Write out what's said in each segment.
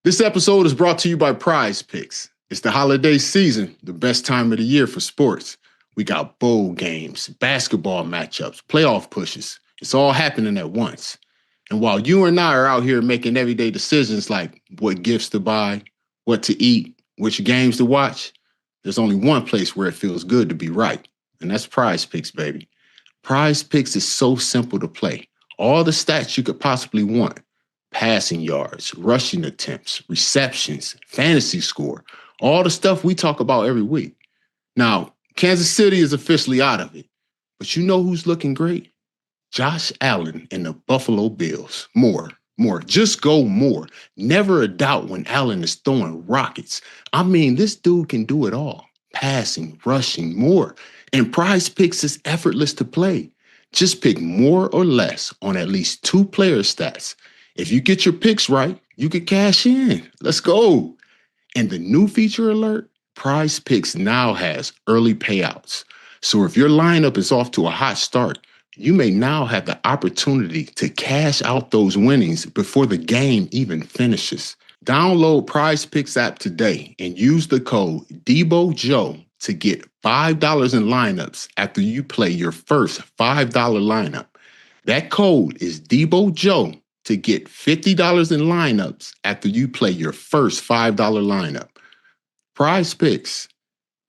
This episode is brought to you by PrizePicks. It's the holiday season, the best time of the year for sports. We got bowl games, basketball matchups, playoff pushes. It's all happening at once. And while you and I are out here making everyday decisions like what gifts to buy, what to eat, which games to watch, there's only one place where it feels good to be right, and that's PrizePicks, baby. PrizePicks is so simple to play. All the stats you could possibly want. Passing yards, rushing attempts, receptions, fantasy score, all the stuff we talk about every week. Now, Kansas City is officially out of it, but you know who's looking great? Josh Allen and the Buffalo Bills. More. Just go more. Never a doubt when Allen is throwing rockets. I mean, this dude can do it all. Passing, rushing, more. And PrizePicks is effortless to play. Just pick more or less on at least two player stats. If you get your picks right, you can cash in. Let's go. And the new feature alert, PrizePicks now has early payouts. So if your lineup is off to a hot start, you may now have the opportunity to cash out those winnings before the game even finishes. Download PrizePicks app today and use the code Deebo Joe to get $5 in lineups after you play your first $5 lineup. That code is Deebo Joe to get $50 in lineups after you play your first $5 lineup. PrizePicks.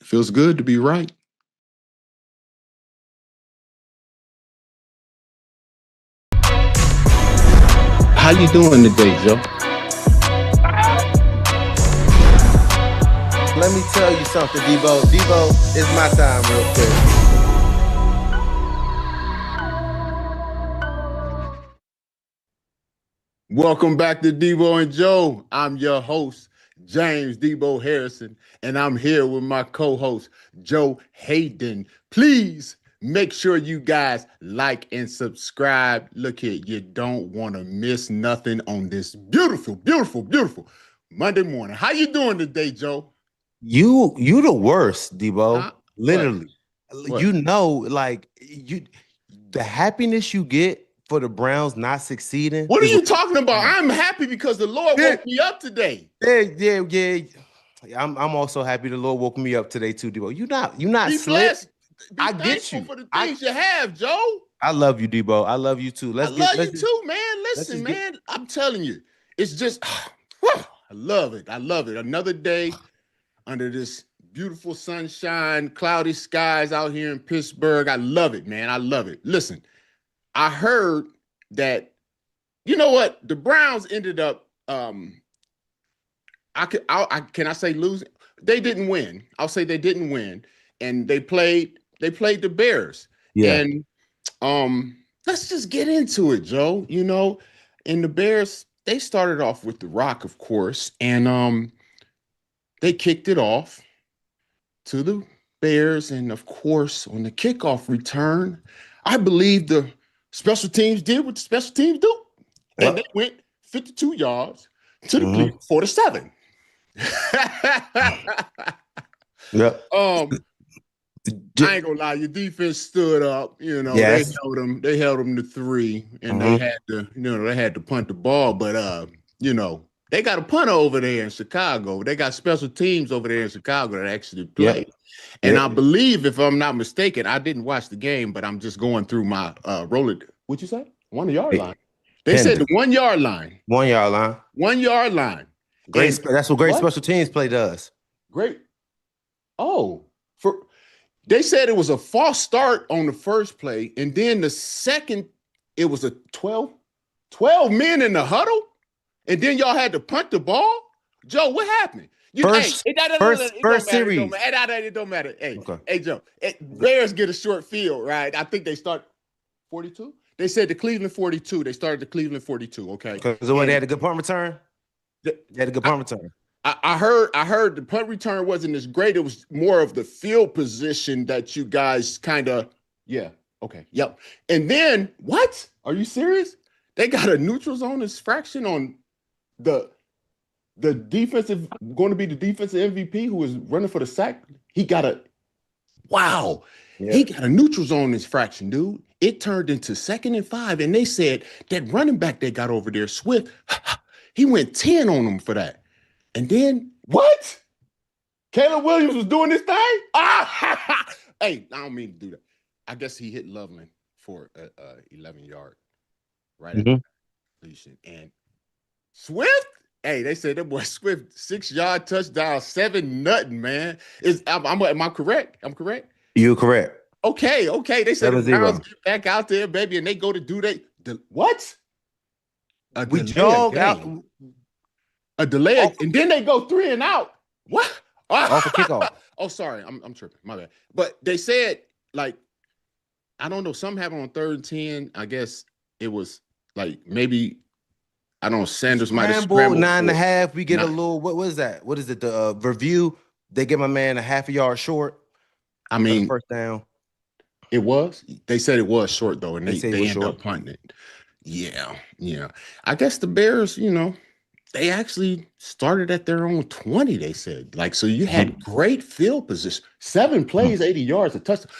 It feels good to be right. How you doing today, Joe? Let me tell you something, Deebo. Deebo, it's my time real quick. Welcome back to Deebo and Joe. I'm your host, James Deebo Harrison, and I'm here with my co-host, Joe Haden. Please make sure you guys like and subscribe. Look here, you don't want to miss nothing on this beautiful Monday morning. How you doing today, Joe? You the worst, Deebo. Literally. What? You know, like the happiness you get for the Browns not succeeding. What are you talking about? I'm happy because the Lord woke me up today. Yeah. I'm also happy the Lord woke me up today too, Deebo. You're not Be slick. blessed. Be I get you for the things you have, Joe. I love you, Deebo. I love you too. I love you too, man. Listen, man. I'm telling you, it's just I love it. Another day under this beautiful sunshine, cloudy skies out here in Pittsburgh. I love it, man. I love it. Listen, I heard that, you know what? The Browns ended up, can I say losing? They didn't win. I'll say they didn't win. And they played the Bears. Yeah. And let's just get into it, Joe. You know, and the Bears, they started off with the rock, of course, and they kicked it off to the Bears. And of course, on the kickoff return, I believe the special teams did what the special teams do. And they went 52 yards to the Cleveland 47. Yep. I ain't gonna lie, your defense stood up. You know, yes. They held them to 3, and they had to punt the ball. But you know, they got a punter over there in Chicago. They got special teams over there in Chicago that actually play. Yep. And I believe, if I'm not mistaken, I didn't watch the game, but I'm just going through my rolling. What'd you say? 1 yard line. They said the 1 yard line. 1 yard line. 1 yard line. Great. That's what great special teams play does. Great. Oh, they said it was a false start on the first play, and then the second, it was a 12 men in the huddle, and then y'all had to punt the ball. Joe, what happened? First series. It don't matter. Hey, Joe, Bears get a short field, right? I think they start 42. They said the Cleveland 42. They started the Cleveland 42. Okay, because when they had a good punt return. They had a good punt return. I heard the punt return wasn't as great. It was more of the field position that you guys kind of, okay, yep. And then, what? Are you serious? They got a neutral zone infraction on the defensive, going to be the defensive MVP who is running for the sack. He got a neutral zone infraction, dude. It turned into 2nd and 5, and they said that running back they got over there, Swift, he went 10 on them for that. And then what? Caleb Williams was doing this thing? Ah! Hey, I don't mean to do that. I guess he hit Loveland for a 11-yard right at the completion. And Swift, hey, they said that boy Swift 6-yard touchdown, 7-0, man. Am I correct? I'm correct. You're correct. Okay. They said the 7-0. Browns get back out there, baby, and they go to do what? We jog out a delay, and then they go 3 and out. What? Off a kickoff. Oh, sorry, I'm tripping. My bad. But they said, like, I don't know, something happened on 3rd and 10. I guess it was like maybe, I don't know, Sanders might have scrambled 9.5. We get a little, what is that? What is it? The review. They get my man a half a yard short. I mean, first down. It was. They said it was short though, and they ended up punting it. Yeah. I guess the Bears, they actually started at their own 20. They said, like, so you had great field position. 7 plays, 80 yards, a touchdown.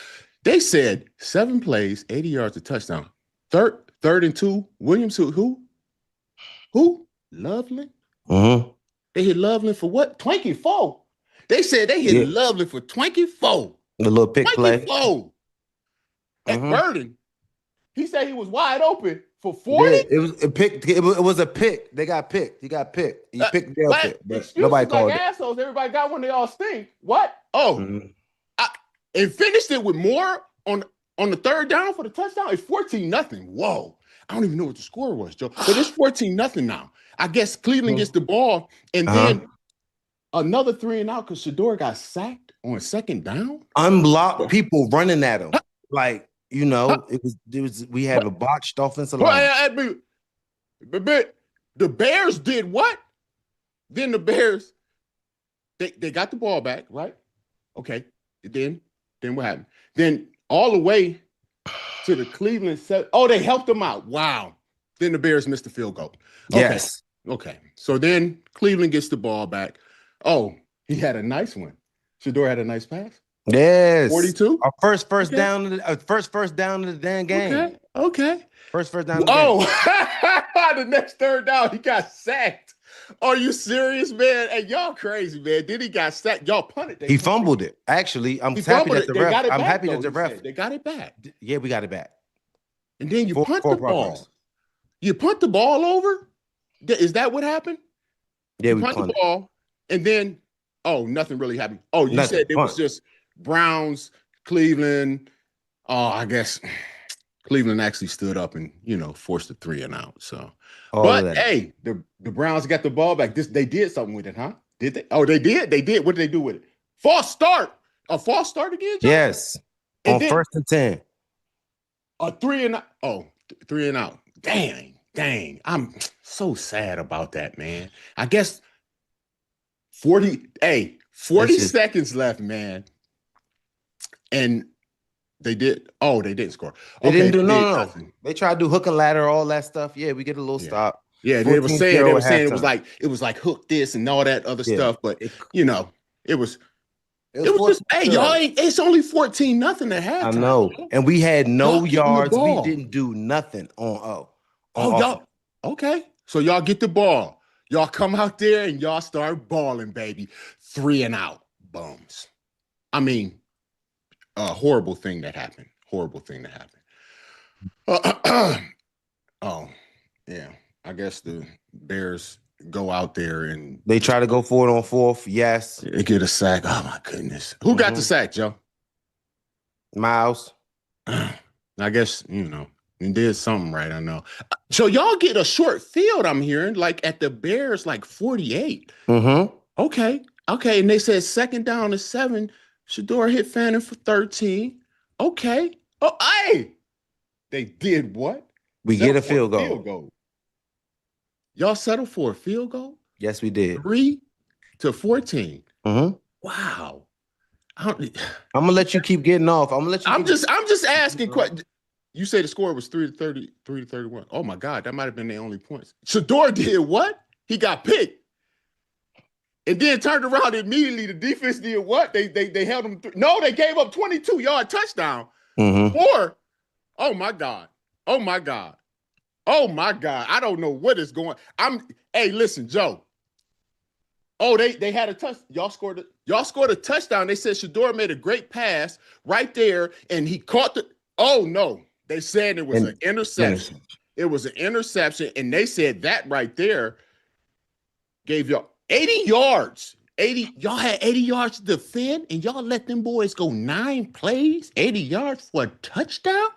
They said 7 plays, 80 yards, a touchdown. Third and 2. Williams, who? Loveland. They hit Loveland for what? 24. They said they hit Loveland for 24. The little pick 24. play. At Burden, he said he was wide open for 40. Yeah, it was a pick. It was a pick. They got picked. He got picked. He picked the pick. But nobody called like assholes. Everybody got one. They all stink. What? Oh, and finished it with more on the 3rd down for the touchdown. It's 14-0. Whoa. I don't even know what the score was, Joe. But it's 14-0 now. I guess Cleveland gets the ball, and then another 3 and out because Shedeur got sacked on 2nd down. Unblocked people running at him. Like, it was we had a botched offensive line. The Bears did what? Then the Bears, they got the ball back, right? Okay. Then what happened? Then all the way to the Cleveland set. Oh, they helped them out. Wow. Then the Bears missed the field goal. Okay. Yes. Okay. So then Cleveland gets the ball back. Oh, he had a nice one. Shedeur had a nice pass. Yes. 42. Our first down of the damn game. Okay. First down. The next 3rd down, he got sacked. Are you serious, man? Hey, y'all crazy, man. Then he got sacked. Y'all punted. He fumbled it. Actually, I'm happy that the ref. I'm happy that the ref. They got it back. Yeah, we got it back. And then you punt the ball. You punt the ball over? Is that what happened? Yeah, we punt the ball, and then nothing really happened. Oh, you said it was just Browns, Cleveland. Oh, I guess Cleveland actually stood up and forced a 3 and out. So, hey, the Browns got the ball back. They did something with it, huh? Did they? Oh, they did. They did. What did they do with it? False start. A false start again, John? Yes. And on 1st and 10. A 3 and out. Oh, 3 and out. Dang. I'm so sad about that, man. I guess 40 seconds left, man. And they didn't score. They didn't do no. They tried to do hook and ladder, all that stuff. Yeah, we get a little stop. Yeah, they were saying it was like hook this and all that other stuff, but it was just, hey, y'all, it's only 14-0 at halftime. I know. And we had no yards. We didn't do nothing on y'all. Okay. So y'all get the ball. Y'all come out there and y'all start balling, baby. 3 and out. Bums. I mean, horrible thing that happened. Oh, yeah. I guess the Bears go out there and they try to go for it on 4th. Yes. They get a sack. Oh my goodness. Who got the sack, Joe? Miles. I guess, and did something right, I know. So y'all get a short field, I'm hearing, like at the Bears, like 48. Okay. And they said 2nd down and 7. Shedeur hit Fannin for 13. Okay. Oh, hey. They did what? We get a field goal. Y'all settled for a field goal? Yes, we did. 3-14. Wow. I'm gonna let you keep getting off. I'm just asking questions. You say the score was 3-30, 3-31. Oh my God, that might have been their only points. Shedeur did what? He got picked. And then turned around immediately. The defense did what? They held him. No, they gave up 22-yard touchdown. Or, oh my God. I don't know what is going. Hey, listen, Joe. Oh, they had a touch. Y'all scored a touchdown. They said Shedeur made a great pass right there, and he caught the. Oh no, they said it was an interception. It was an interception, and they said that right there gave y'all 80 yards. 80, y'all had 80 yards to defend, and y'all let them boys go 9 plays, 80 yards for a touchdown.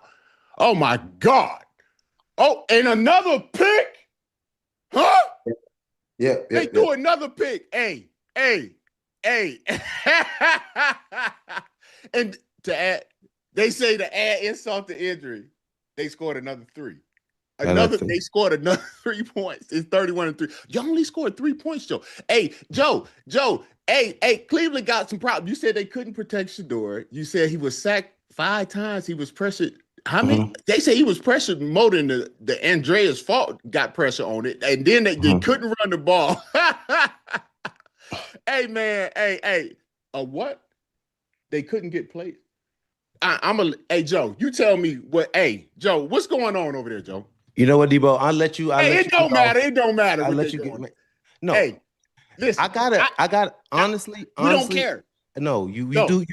Oh my God. Oh, and another pick? Huh? Yeah. They threw another pick. Hey. And to add, they say to add insult to injury, they scored another 3. They scored another 3 points. It's 31-3. You only scored 3 points, Joe. Hey, Joe. Hey, Cleveland got some problems. You said they couldn't protect Shedeur. You said he was sacked 5 times. He was pressured. How many? They say he was pressured more than the Andreas fault got pressure on it, and then they couldn't run the ball. Hey man, hey, what? They couldn't get played. Hey Joe, you tell me what? Hey Joe, what's going on over there, Joe? You know what, Deebo? I'll let you. It don't matter. It don't matter. I'll let you get. No, hey, listen. I got. Honestly, you don't care. No, you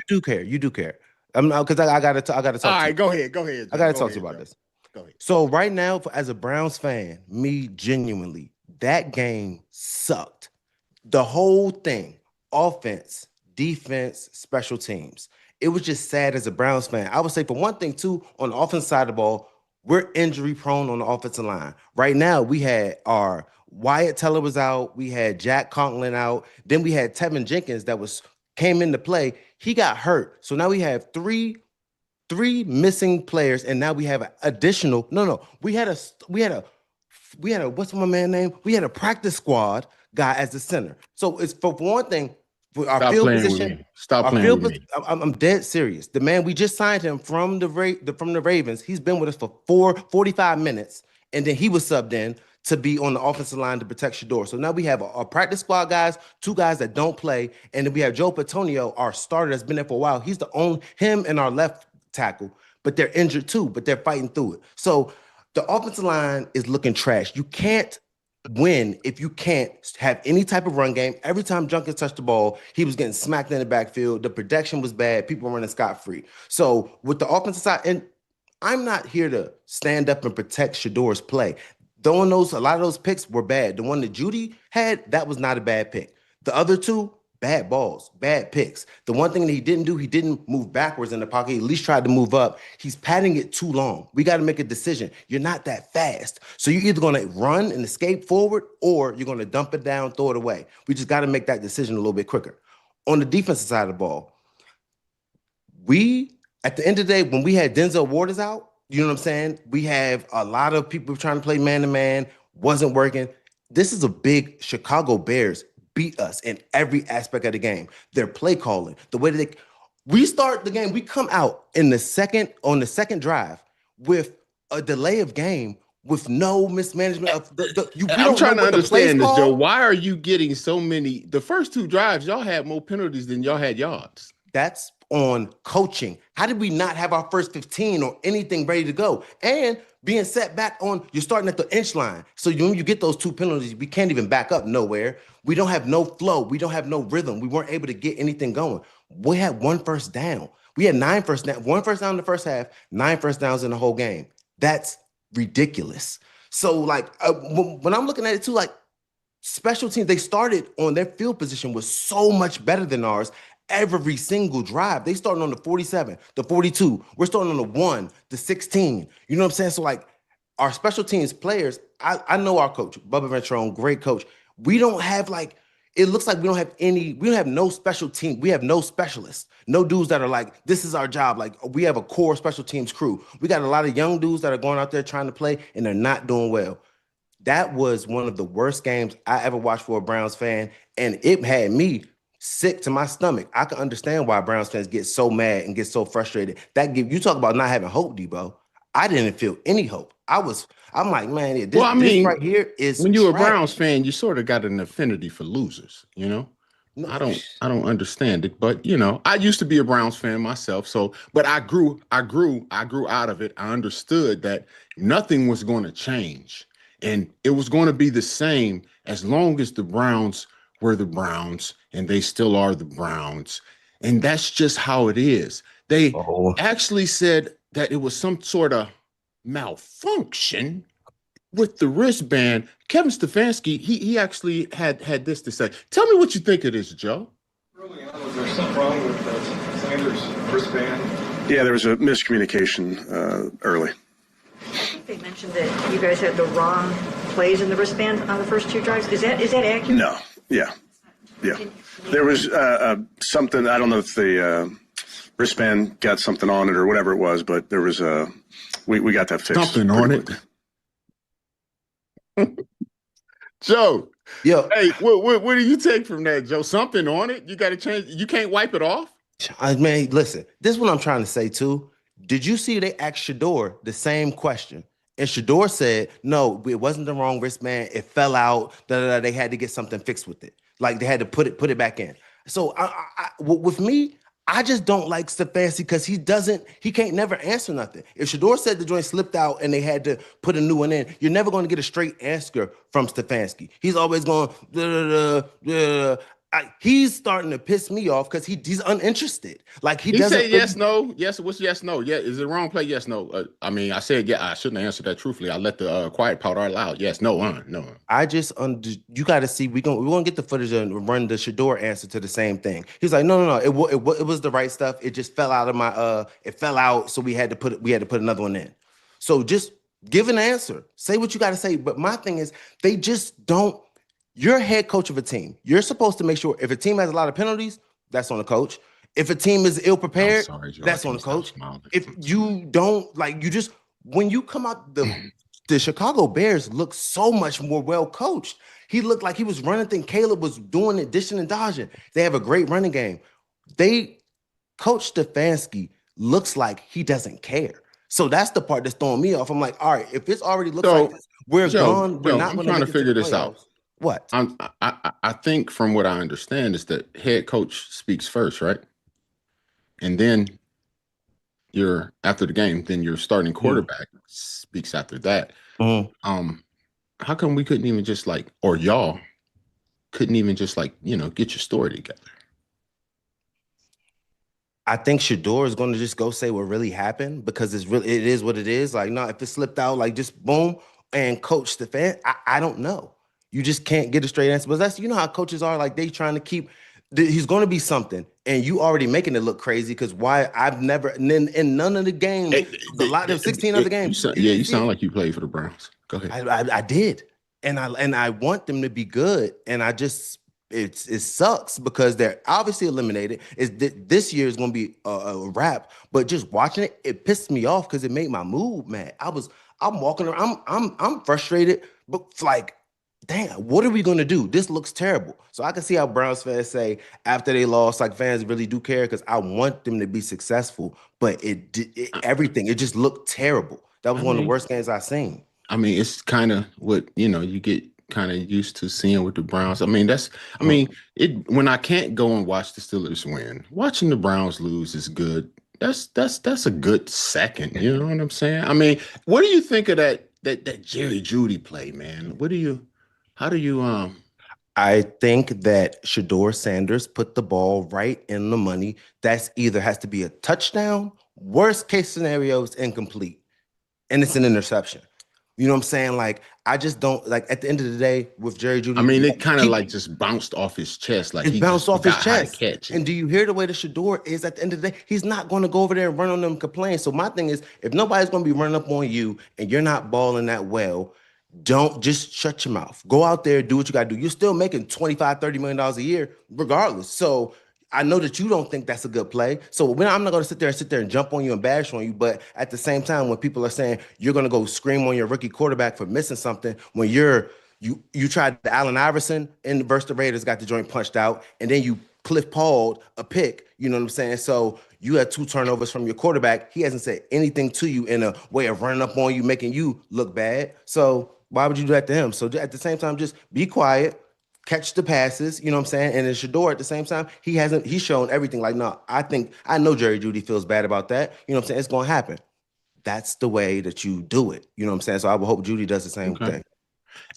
do care. You do care. Because I gotta talk. All right, go ahead. Joe. I gotta talk to you about this. Go ahead. So right now, as a Browns fan, me genuinely, that game sucked. The whole thing, offense, defense, special teams. It was just sad as a Browns fan. I would say for one thing too, on the offensive side of the ball, we're injury prone on the offensive line. Right now, we had our Wyatt Teller was out. We had Jack Conklin out. Then we had Tevin Jenkins that came into play. He got hurt. So now we have three missing players, and now we have an additional. No. We had a what's my man name? We had a practice squad guy as the center. So it's for one thing, for our field position. Stop playing with me. I'm dead serious. The man, we just signed him from the Ravens. He's been with us for 45 minutes, and then he was subbed in to be on the offensive line to protect Shedeur. So now we have a practice squad guys, 2 guys that don't play, and then we have Joe Patonio, our starter that's been there for a while. He's him and our left tackle, but they're injured too, but they're fighting through it. So the offensive line is looking trash. You can't win if you can't have any type of run game. Every time Jenkins touched the ball, he was getting smacked in the backfield. The protection was bad. People were running scot-free. So with the offensive side, and I'm not here to stand up and protect Shedeur's play. A lot of those picks were bad. The one that Judy had, that was not a bad pick. The other 2, bad balls, bad picks. The one thing that he didn't do, he didn't move backwards in the pocket. He at least tried to move up. He's padding it too long. We got to make a decision. You're not that fast. So you're either going to run and escape forward, or you're going to dump it down, throw it away. We just got to make that decision a little bit quicker. On the defensive side of the ball, at the end of the day, when we had Denzel Ward out, you know what I'm saying? We have a lot of people trying to play man-to-man, wasn't working. This is a big Chicago Bears beat us in every aspect of the game. Their play calling, the way that we start the game, we come out on the second drive with a delay of game with no mismanagement of I'm trying to understand this, Joe. Why are you getting so many? The first 2 drives, y'all had more penalties than y'all had yards. That's on coaching. How did we not have our first 15 or anything ready to go? And being set back on, you're starting at the inch line. So when you get those 2 penalties, we can't even back up nowhere. We don't have no flow. We don't have no rhythm. We weren't able to get anything going. We had 1 first down. We had 9 first down, 1 first down in the first half, 9 first downs in the whole game. That's ridiculous. So when I'm looking at it too, special teams, they started on their field position was so much better than ours. Every single drive, they started on the 47, the 42. We're starting on the 1, the 16. You know what I'm saying? So our special teams players, I know our coach, Bubba Ventrone, great coach. We don't have it looks like we don't have no special team. We have no specialists, no dudes that are this is our job. We have a core special teams crew. We got a lot of young dudes that are going out there trying to play, and they're not doing well. That was one of the worst games I ever watched for a Browns fan, and it had me sick to my stomach. I can understand why Browns fans get so mad and get so frustrated. You talk about not having hope, Deebo. I didn't feel any hope. I'm like, man, this right here is when you're a Browns fan, you sort of got an affinity for losers, you know? No. I don't understand it, but I used to be a Browns fan myself. But I grew out of it. I understood that nothing was going to change, and it was going to be the same as long as the Browns were the Browns, and they still are the Browns. And that's just how it is. They actually said that it was some sort of malfunction with the wristband. Kevin Stefanski, he actually had this to say. Tell me what you think of this, Joe. Early on, was there something wrong with Sanders' wristband? Yeah, there was a miscommunication early. I think they mentioned that you guys had the wrong plays in the wristband on the first 2 drives. Is that accurate? No. Yeah. There was something. I don't know if the wristband got something on it or whatever it was, but there was we got that fixed. Something on it. Joe. Yo. Hey, what do you take from that, Joe? Something on it? You got to change. You can't wipe it off? Man, listen, this is what I'm trying to say too. Did you see they asked Shedeur the same question? And Shedeur said, no, it wasn't the wrong wristband. It fell out. They had to get something fixed with it. Like they had to put it back in. So with me, I just don't like Stefanski because he can't never answer nothing. If Shedeur said the joint slipped out and they had to put a new one in, you're never going to get a straight answer from Stefanski. He's always going, he's starting to piss me off because he's uninterested. Like he doesn't. Say yes, no, yes. What's yes, no? Yeah, is it wrong play? Yes, no. I mean, I said yeah. I shouldn't have answered that truthfully. I let the quiet part out loud. Yes, no, no. I just you got to see. We're gonna get the footage and run the Shedeur answer to the same thing. He's like, no. It was the right stuff. It just fell out of my. It fell out, so we had to put another one in. So just give an answer. Say what you got to say. But my thing is, they just don't. You're head coach of a team. You're supposed to make sure if a team has a lot of penalties, that's on the coach. If a team is ill prepared, that's on the coach. If you don't when you come out, the Chicago Bears look so much more well coached. He looked like he was running things. Caleb was doing it, dishing and dodging. They have a great running game. Coach Stefanski looks like he doesn't care. So that's the part that's throwing me off. I'm like, all right, if it's already looks like this, we're gone. We're not I'm trying to figure this out. What? I think from what I understand is that head coach speaks first, right? And then after the game, then your starting quarterback speaks after that. Mm-hmm. How come we couldn't even just or y'all couldn't even just get your story together? I think Shedeur is going to just go say what really happened because it is what it is. Like, no, if it slipped out, just boom, and coach Stefan, I don't know. You just can't get a straight answer. But that's how coaches are. Like they trying to keep. He's going to be something, and you already making it look crazy. Because why? I've never in none of the games, a lot of 16 other games. You sound like you played for the Browns. Go ahead. I did, and I want them to be good, and I just it sucks because they're obviously eliminated. This year is going to be a wrap. But just watching it pissed me off because it made my mood mad. I'm walking around. I'm frustrated, but damn, what are we going to do? This looks terrible. So I can see how Browns fans say after they lost, fans really do care because I want them to be successful. But everything it just looked terrible. That was one of the worst games I've seen. I mean, it's kind of what, you get kind of used to seeing with the Browns. I mean, when I can't go and watch the Steelers win, watching the Browns lose is good. That's a good second. You know what I'm saying? I mean, what do you think of that Jerry Jeudy play, man? How do you I think that Shedeur Sanders put the ball right in the money. That's either has to be a touchdown, worst case scenario is incomplete, and it's an interception. You know what I'm saying? I just don't at the end of the day with Jerry Jeudy. I mean, it kind of just bounced off his chest. It bounced off his chest. And do you hear the way the Shedeur is at the end of the day? He's not going to go over there and run on them and complain. So my thing is, if nobody's going to be running up on you and you're not balling that well, don't just shut your mouth. Go out there, do what you got to do. You're still making $25-30 million a year regardless. So I know that you don't think that's a good play. So I'm not going to sit there and jump on you and bash on you. But at the same time, when people are saying you're going to go scream on your rookie quarterback for missing something, when you tried the Allen Iverson and versus the Raiders, got the joint punched out, and then you Cliff Paul'd a pick, you know what I'm saying? So you had 2 turnovers from your quarterback. He hasn't said anything to you in a way of running up on you, making you look bad. So why would you do that to him? So at the same time, just be quiet, catch the passes, you know what I'm saying? And then Shedeur at the same time, he's shown everything. No, I know Jerry Jeudy feels bad about that. You know what I'm saying? It's going to happen. That's the way that you do it. You know what I'm saying? So I would hope Jeudy does the same thing.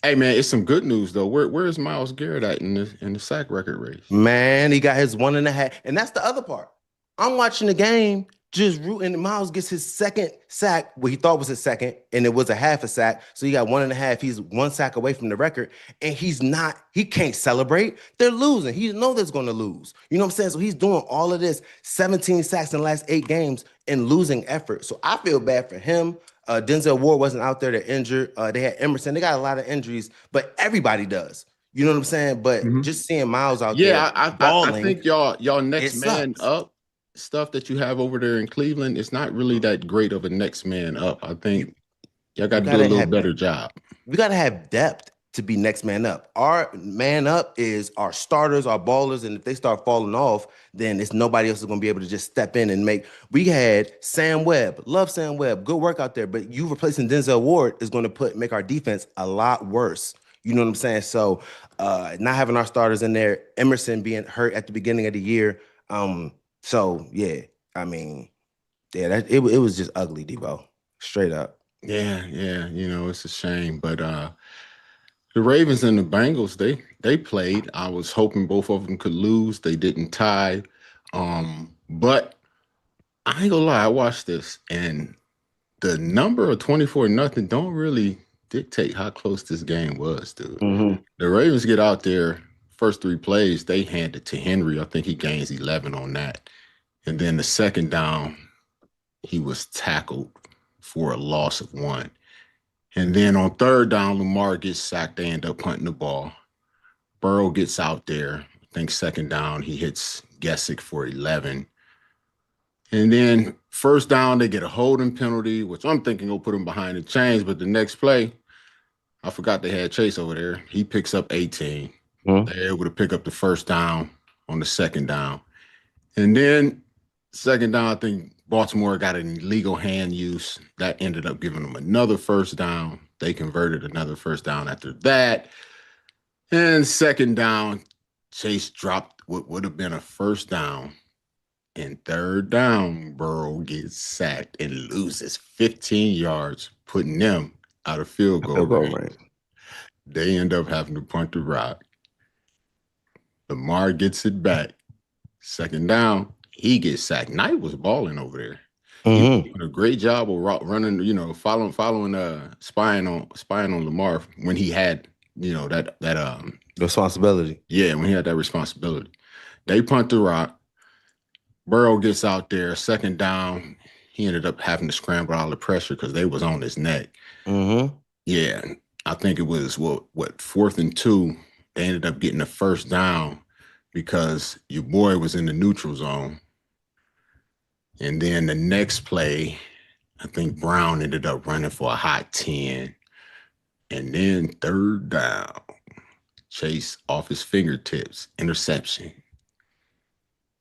Hey man, it's some good news though. Where's Myles Garrett at in the sack record race? Man, he got his 1.5. And that's the other part. I'm watching the game, just rooting. Myles gets his second sack, what he thought was his second, and it was a half a sack. So he got 1.5. He's 1 sack away from the record. And he can't celebrate. They're losing. He knows they're going to lose. You know what I'm saying? So he's doing all of this, 17 sacks in the last 8 games and losing effort. So I feel bad for him. Denzel Ward wasn't out there, they're injured. They had Emerson. They got a lot of injuries, but everybody does. You know what I'm saying? But just seeing Myles out there I think y'all next man sucks. up stuff that you have over there in Cleveland, it's not really that great of a next man up. I think y'all got to do a little better job. We got to have depth to be next man up. Our man up is our starters, our ballers, and if they start falling off, then it's nobody else is going to be able to just step in and make. We had Sam Webb, love Sam Webb, good work out there, but you replacing Denzel Ward is going to make our defense a lot worse. You know what I'm saying? So not having our starters in there, Emerson being hurt at the beginning of the year. So yeah, I mean, yeah, it was just ugly, Deebo, straight up. Yeah, you know, it's a shame, but the Ravens and the Bengals, they played. I was hoping both of them could lose. They didn't tie. But I ain't gonna lie, I watched this, and the number of 24-0 don't really dictate how close this game was, dude. The Ravens get out there, first 3 plays, they hand it to Henry. I think he gains 11 on that. And then the second down, he was tackled for a loss of 1. And then on third down, Lamar gets sacked. They end up punting the ball. Burrow gets out there. I think second down, he hits Gesick for 11. And then first down, they get a holding penalty, which I'm thinking will put him behind the chains. But the next play, I forgot they had Chase over there. He picks up 18. They're able to pick up the first down on the second down. And then second down, I think Baltimore got an illegal hand use. That ended up giving them another first down. They converted another first down after that. And second down, Chase dropped what would have been a first down. And third down, Burrow gets sacked and loses 15 yards, putting them out of field goal range. They end up having to punt the rock. Lamar gets it back. Second down, he gets sacked. Knight was balling over there. He did a great job of running, you know, following, spying on Lamar when he had, you know, that responsibility. Yeah, when he had that responsibility. They punt the rock. Burrow gets out there. Second down, he ended up having to scramble all the pressure because they was on his neck. Yeah, I think it was what 4th and 2. They ended up getting the first down because your boy was in the neutral zone. And then the next play, I think Brown ended up running for a hot 10. And then third down, Chase off his fingertips, interception.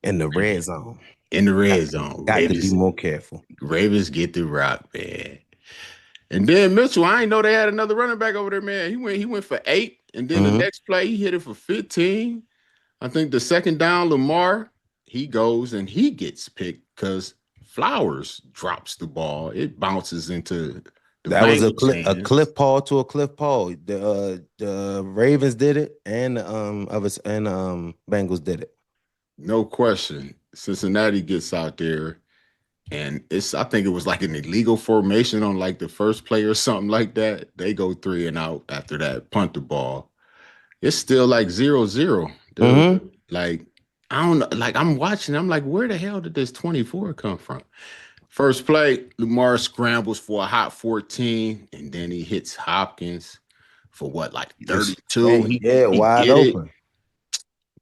In the red zone. In the red zone. Got to be more careful. Ravens get the rock, man. And then Mitchell, I didn't know they had another running back over there, man. He went for 8. And then the next play, he hit it for 15. I think the second down, Lamar, he goes and he gets picked because Flowers drops the ball. It bounces into the that was a Bengals cliff ball to a cliff ball. The Ravens did it, and Bengals did it. No question. Cincinnati gets out there, and I think it was like an illegal formation on like the first play or something like that. They go 3 and out after that, punt the ball. It's still like 0-0. Like, I don't know. Like, I'm watching. I'm like, where the hell did this 24 come from? First play, Lamar scrambles for a hot 14, and then he hits Hopkins for what, like 32? He wide open.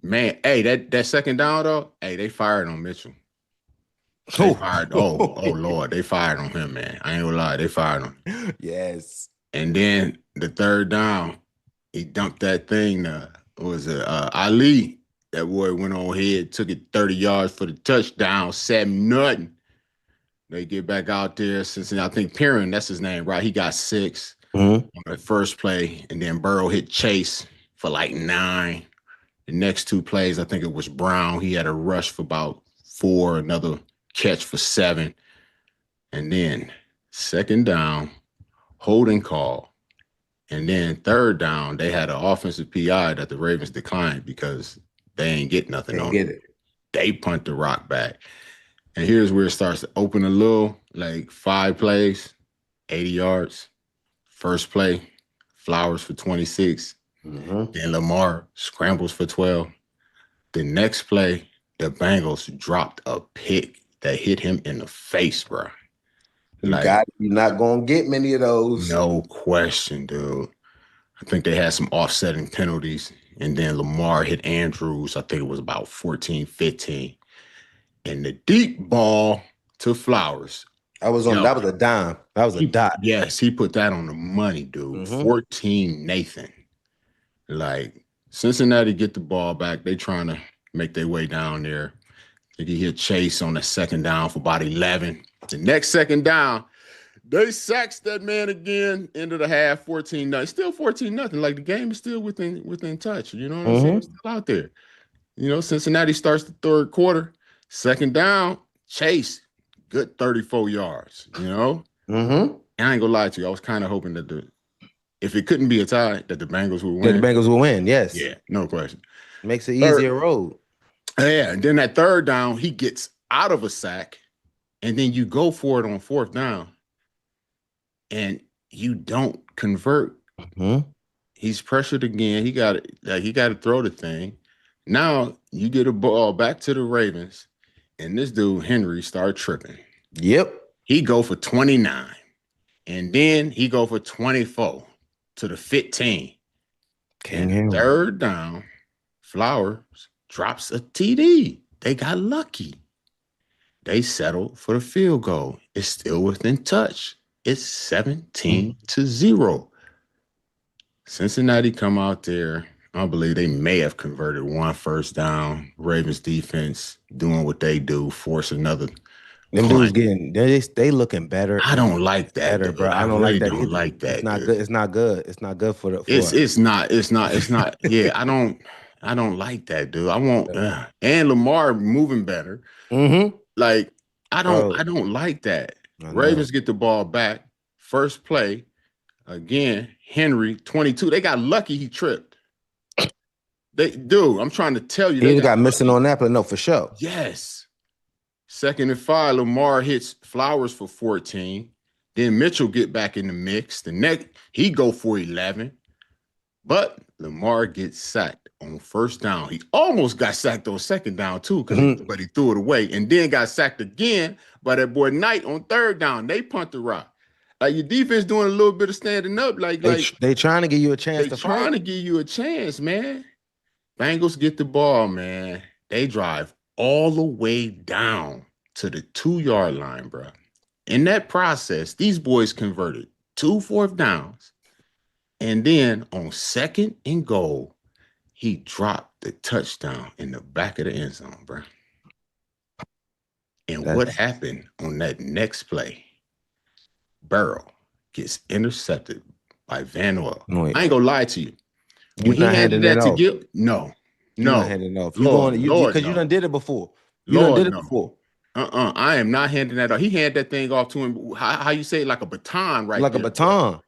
Man, hey, that second down, though, hey, they fired on Mitchell. They fired. Oh, Lord, they fired on him, man. I ain't gonna lie, they fired on him. Yes. And then the third down, he dumped that thing. Ali? That boy went on ahead, took it 30 yards for the touchdown, 7-0. They get back out there. I think Perrin, that's his name, right? He got 6 on the first play, and then Burrow hit Chase for like 9. The next 2 plays, I think it was Brown. He had a rush for about 4, another catch for 7. And then second down, holding call. And then third down, they had an offensive PI that the Ravens declined because they ain't get nothing on it. They punt the rock back. And here's where it starts to open a little, like 5 plays, 80 yards. First play, Flowers for 26. Then Lamar scrambles for 12. The next play, the Bengals dropped a pick that hit him in the face, bro. You're not going to get many of those. No question, dude. I think they had some offsetting penalties. And then Lamar hit Andrews. I think it was about 14-15. And the deep ball to Flowers. That was a dime. That was a dot. Yes, he put that on the money, dude. 14 Nathan. Like, Cincinnati get the ball back. They trying to make their way down there. I think he hit Chase on the second down for about 11. The next second down, they sacks that man again, end of the half, 14-0. Still 14-0. Like, the game is still within touch. You know what I'm saying? It's still out there. You know, Cincinnati starts the third quarter. Second down, Chase, good 34 yards, you know? And I ain't gonna lie to you. I was kind of hoping that if it couldn't be a tie, that the Bengals would win. The Bengals will win, yes. Yeah, no question. Makes it easier road. Yeah, and then that third down, he gets out of a sack, and then you go for it on fourth down, and you don't convert. He's pressured again. He got to throw the thing. Now you get a ball back to the Ravens, and this dude Henry started tripping. He go for 29, and then he go for 24 to the 15. And third down, Flowers drops a TD. They got lucky. They settled for the field goal. It's still within touch. It's 17-0. Cincinnati come out there. I believe they may have converted one first down. Ravens defense doing what they do, force another. Them dudes they looking better. I don't like that, better, bro. I don't really like that. It's not good. It's not good. It's not good for the. It's not. Yeah, I don't like that, dude. I want and Lamar moving better. Like I don't like that. Ravens get the ball back. First play again. Henry 22. They got lucky. He tripped. I'm trying to tell you. He got missing on that, but no, for sure. Yes. 2nd and 5, Lamar hits Flowers for 14. Then Mitchell get back in the mix. The next, he go for 11. But Lamar gets sacked on first down. He almost got sacked on second down, too, but he threw it away. And then got sacked again by that boy Knight on third down. They punt the rock. Like, your defense doing a little bit of standing up. They trying to give you a chance to fight. They trying to give you a chance, man. Bengals get the ball, man. They drive all the way down to the 2-yard line, bro. In that process, these boys converted 2 fourth downs. And then on 2nd and goal, he dropped the touchdown in the back of the end zone, bro. And what happened on that next play? Burrow gets intercepted by Van Noel. I ain't gonna lie to you. When he handed that to Gil, no. You done did it before. I am not handing that off. He handed that thing off to him. How you say it? Like a baton, right? Like a baton.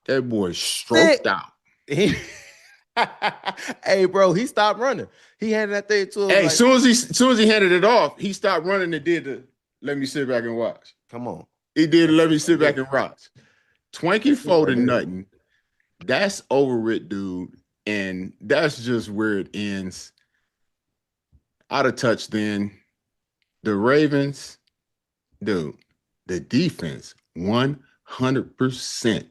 That boy stroked out. Hey, bro, he stopped running. He handed that thing to him. Hey, as soon as he handed it off, he stopped running and did the let me sit back and watch. Come on. He did let me sit back and watch. Twinkie folded nothing. That's over it, dude. And that's just where it ends. Out of touch then. The Ravens, dude, the defense 100%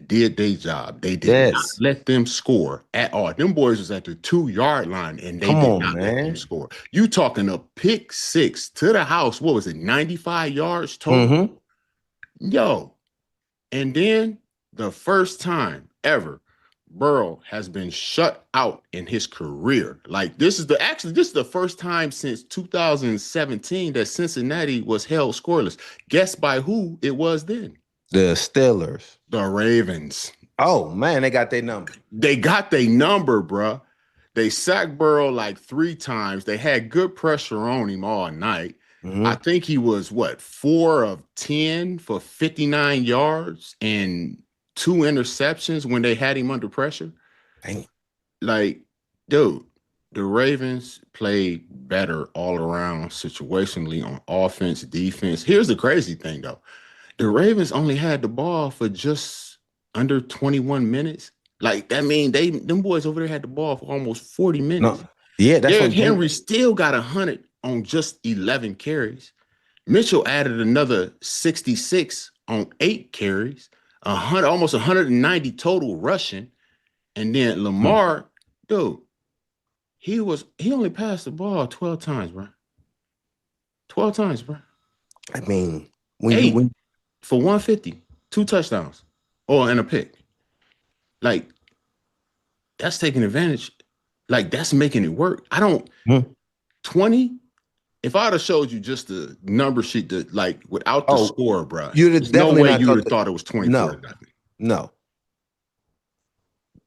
did their job. They did not let them score at all. Them boys was at the 2-yard line and they did not let them score. You talking a pick 6 to the house. What was it? 95 yards total? Yo. And then the first time ever Burrow has been shut out in his career. Like this is the first time since 2017 that Cincinnati was held scoreless. Guess by who it was then? The Steelers. The Ravens. Oh man, they got their number. They got their number, bruh. They sacked Burrow like 3 times. They had good pressure on him all night. I think he was 4 of 10 for 59 yards and 2 interceptions when they had him under pressure. Dang. Like, dude, the Ravens played better all around situationally on offense, defense. Here's the crazy thing, though. The Ravens only had the ball for just under 21 minutes. Like, that mean them boys over there had the ball for almost 40 minutes. No. Yeah, that's Derrick what Henry still got 100 on just 11 carries. Mitchell added another 66 on 8 carries, 100, almost 190 total rushing. And then Lamar, dude, he only passed the ball 12 times, bro. 12 times, bro. I mean, when for 150, 2 touchdowns, and a pick. Like, that's taking advantage. Like, that's making it work. 20. If I'd have showed you just the number sheet, without the score, bro, there's no way you would have thought it was 24 to nothing. No.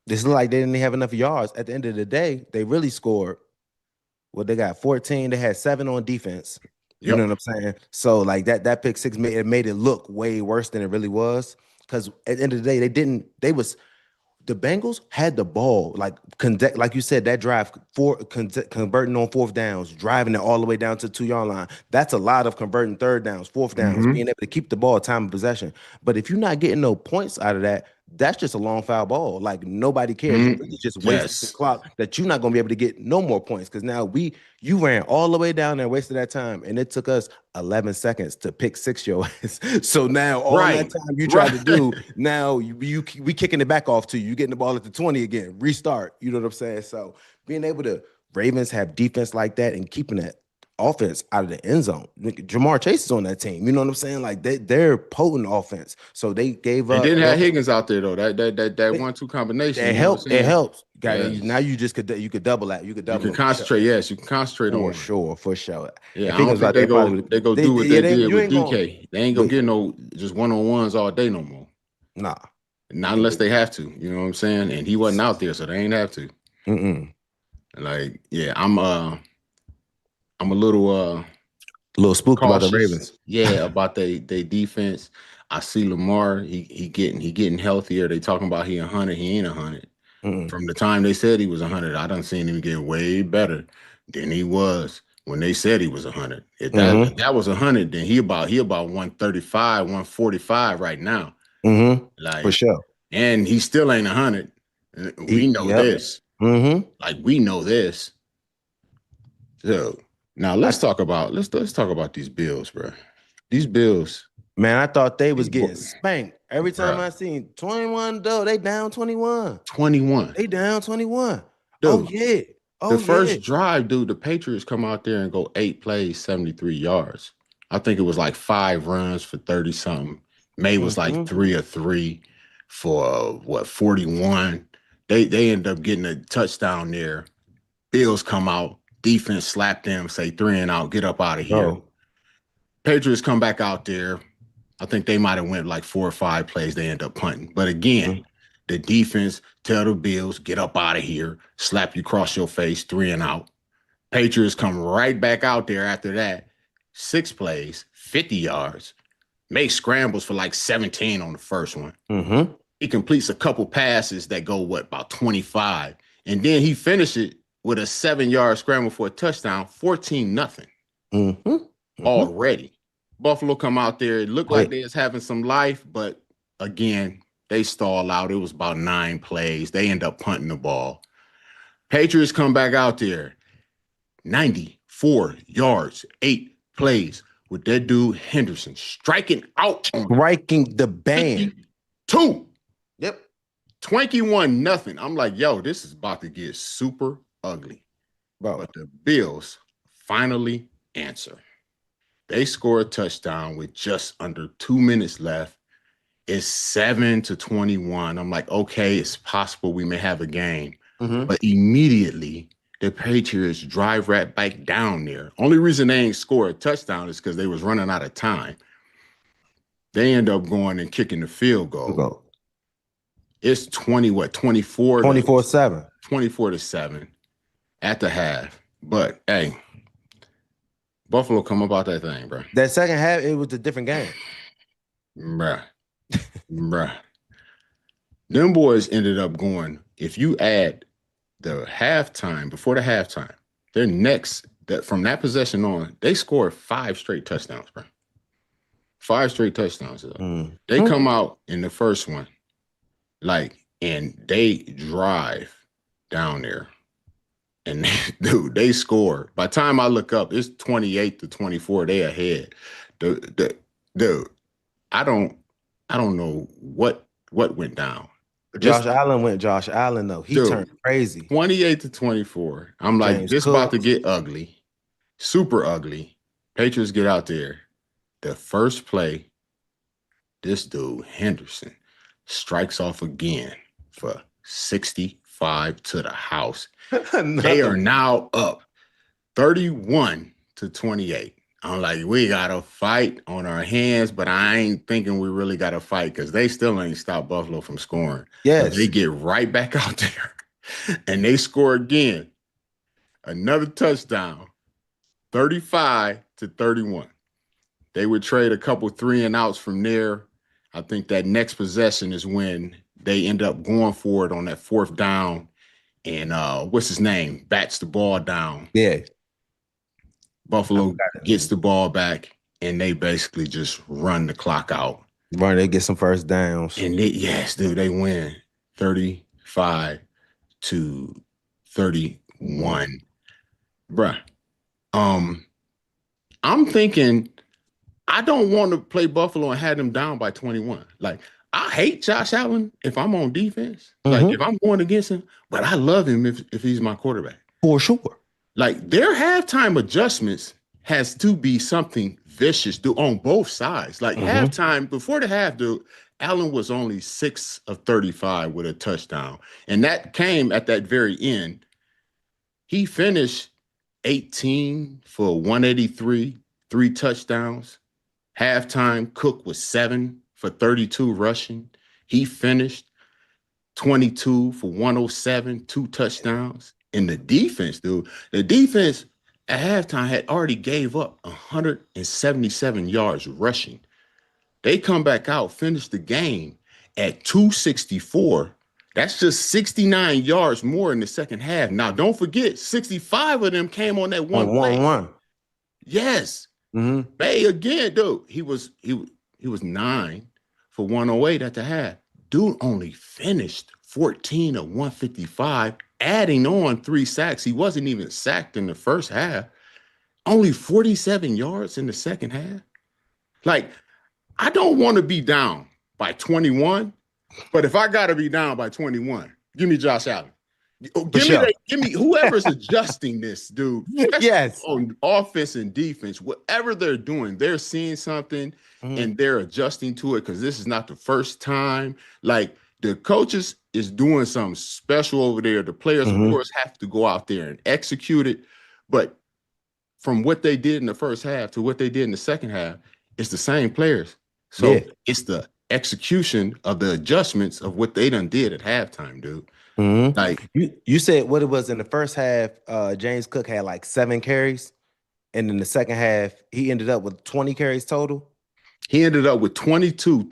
This looked like they didn't have enough yards. At the end of the day, they really scored. Well, they got 14. They had 7 on defense. You know what I'm saying? So, like, that pick six made it look way worse than it really was. Because at the end of the day, the Bengals had the ball, like you said, that drive converting on 4th downs, driving it all the way down to the 2-yard line. That's a lot of converting 3rd downs, 4th downs, being able to keep the ball time of possession. But if you're not getting no points out of that, that's just a long foul ball. Like, nobody cares. You really just wasted the clock that you're not going to be able to get no more points because now you ran all the way down there, wasted that time, and it took us 11 seconds to pick 6 your ass. So now all that time you tried to do, now we kicking it back off to you. You getting the ball at the 20 again, restart. You know what I'm saying? So being able to Ravens have defense like that and keeping that offense out of the end zone. Jamar Chase is on that team. You know what I'm saying? Like they're potent offense. So they gave up. They didn't have Higgins out there though. That 1-2 combination. It helps. It helps. Now you could double that. You could concentrate. Yes, you can concentrate on for sure. Yeah, I don't think they go do what they did with DK. They ain't gonna get no just one-on-ones all day no more. Nah. Not unless they have to. You know what I'm saying? And he wasn't out there, so they ain't have to. Like, yeah, I'm a little spooked cautious, about the Ravens. Yeah, about they defense. I see Lamar. He getting healthier. They talking about he 100. He ain't 100. From the time they said he was 100, I done seen him get way better than he was when they said he was 100. If that was 100, then he about 135, 145 right now. Like, for sure. And he still ain't 100. We know this. Like, we know this. So now let's talk about these Bills, bro. These Bills, man, I thought they was getting spanked every time I seen 21. Though they down 21. 21. They down 21. Dude, the first drive, dude, the Patriots come out there and go 8 plays, 73 yards. I think it was like 5 runs for 30 something. May was like 3 of 3 for 41. They end up getting a touchdown there. Bills come out. Defense slap them, say 3 and out, get up out of here. Patriots come back out there. I think they might have went like 4 or 5 plays. They end up punting. But again, the defense tell the Bills, get up out of here, slap you across your face, 3 and out. Patriots come right back out there after that. 6 plays, 50 yards. Make scrambles for like 17 on the first one. He completes a couple passes that go, about 25. And then he finishes it with a 7-yard scramble for a touchdown, 14-0 already. Buffalo come out there. It looked like they was having some life, but again, they stall out. It was about 9 plays. They end up punting the ball. Patriots come back out there. 94 yards, 8 plays with that dude Henderson striking out. Striking the band. 2. Yep. 21-0. I'm like, yo, this is about to get super ugly. But the Bills finally answer. They score a touchdown with just under 2 minutes left. It's 7-21. I'm like, okay, it's possible we may have a game. But immediately, the Patriots drive right back down there. Only reason they ain't score a touchdown is because they was running out of time. They end up going and kicking the field goal. It's 24? 24-7. 24-7 at the half. But, hey, Buffalo come about that thing, bro. That second half, it was a different game. Bruh. Them boys ended up going, if you add the halftime, before the halftime, their next, that from that possession on, they scored 5 straight touchdowns, bro. 5 straight touchdowns. They come out in the first one, and they drive down there. And dude, they score. By the time I look up, it's 28-24. They ahead. Dude, I don't know what went down. Josh Allen though. He turned crazy. 28-24. I'm like, James this Cook. about to get ugly. Super ugly. Patriots get out there. The first play, this dude, Henderson, strikes off again for 65 to the house. They are now up 31-28. I'm like, we got to fight on our hands, but I ain't thinking we really got to fight because they still ain't stopped Buffalo from scoring. Yes. They get right back out there and they score again. Another touchdown, 35-31. They would trade a couple 3-and-outs from there. I think that next possession is when they end up going for it on that 4th down. And what's his name? Bats the ball down. Yeah. Buffalo gets the ball back, and they basically just run the clock out. Right, they get some first downs. And they win 35-31. Bruh. I'm thinking I don't want to play Buffalo and have them down by 21. Like, I hate Josh Allen if I'm on defense. Like, if I'm going against him, but I love him if he's my quarterback. For sure. Like, their halftime adjustments has to be something vicious on both sides. Like, halftime, before the half, dude, Allen was only 6 of 35 with a touchdown. And that came at that very end. He finished 18 for 183, 3 touchdowns. Halftime, Cook was 7 for 32 rushing. He finished 22 for 107, 2 touchdowns. And the defense, dude, at halftime had already gave up 177 yards rushing. They come back out, finish the game at 264. That's just 69 yards more in the second half. Now, don't forget, 65 of them came on that one play. Yes. Bay again, dude. He was 9 for 108 at the half. Dude only finished 14 of 155, adding on 3 sacks. He wasn't even sacked in the first half. Only 47 yards in the second half. Like, I don't want to be down by 21, but if I got to be down by 21, give me Josh Allen. Give me whoever's adjusting this, dude. Yes. On offense and defense, whatever they're doing, they're seeing something and they're adjusting to it because this is not the first time. Like, the coaches is doing something special over there. The players, of course, have to go out there and execute it. But from what they did in the first half to what they did in the second half, it's the same players. So it's the execution of the adjustments of what they done did at halftime, dude. Like, you said what it was in the first half, James Cook had like 7 carries. And in the second half, he ended up with 20 carries total. He ended up with 22.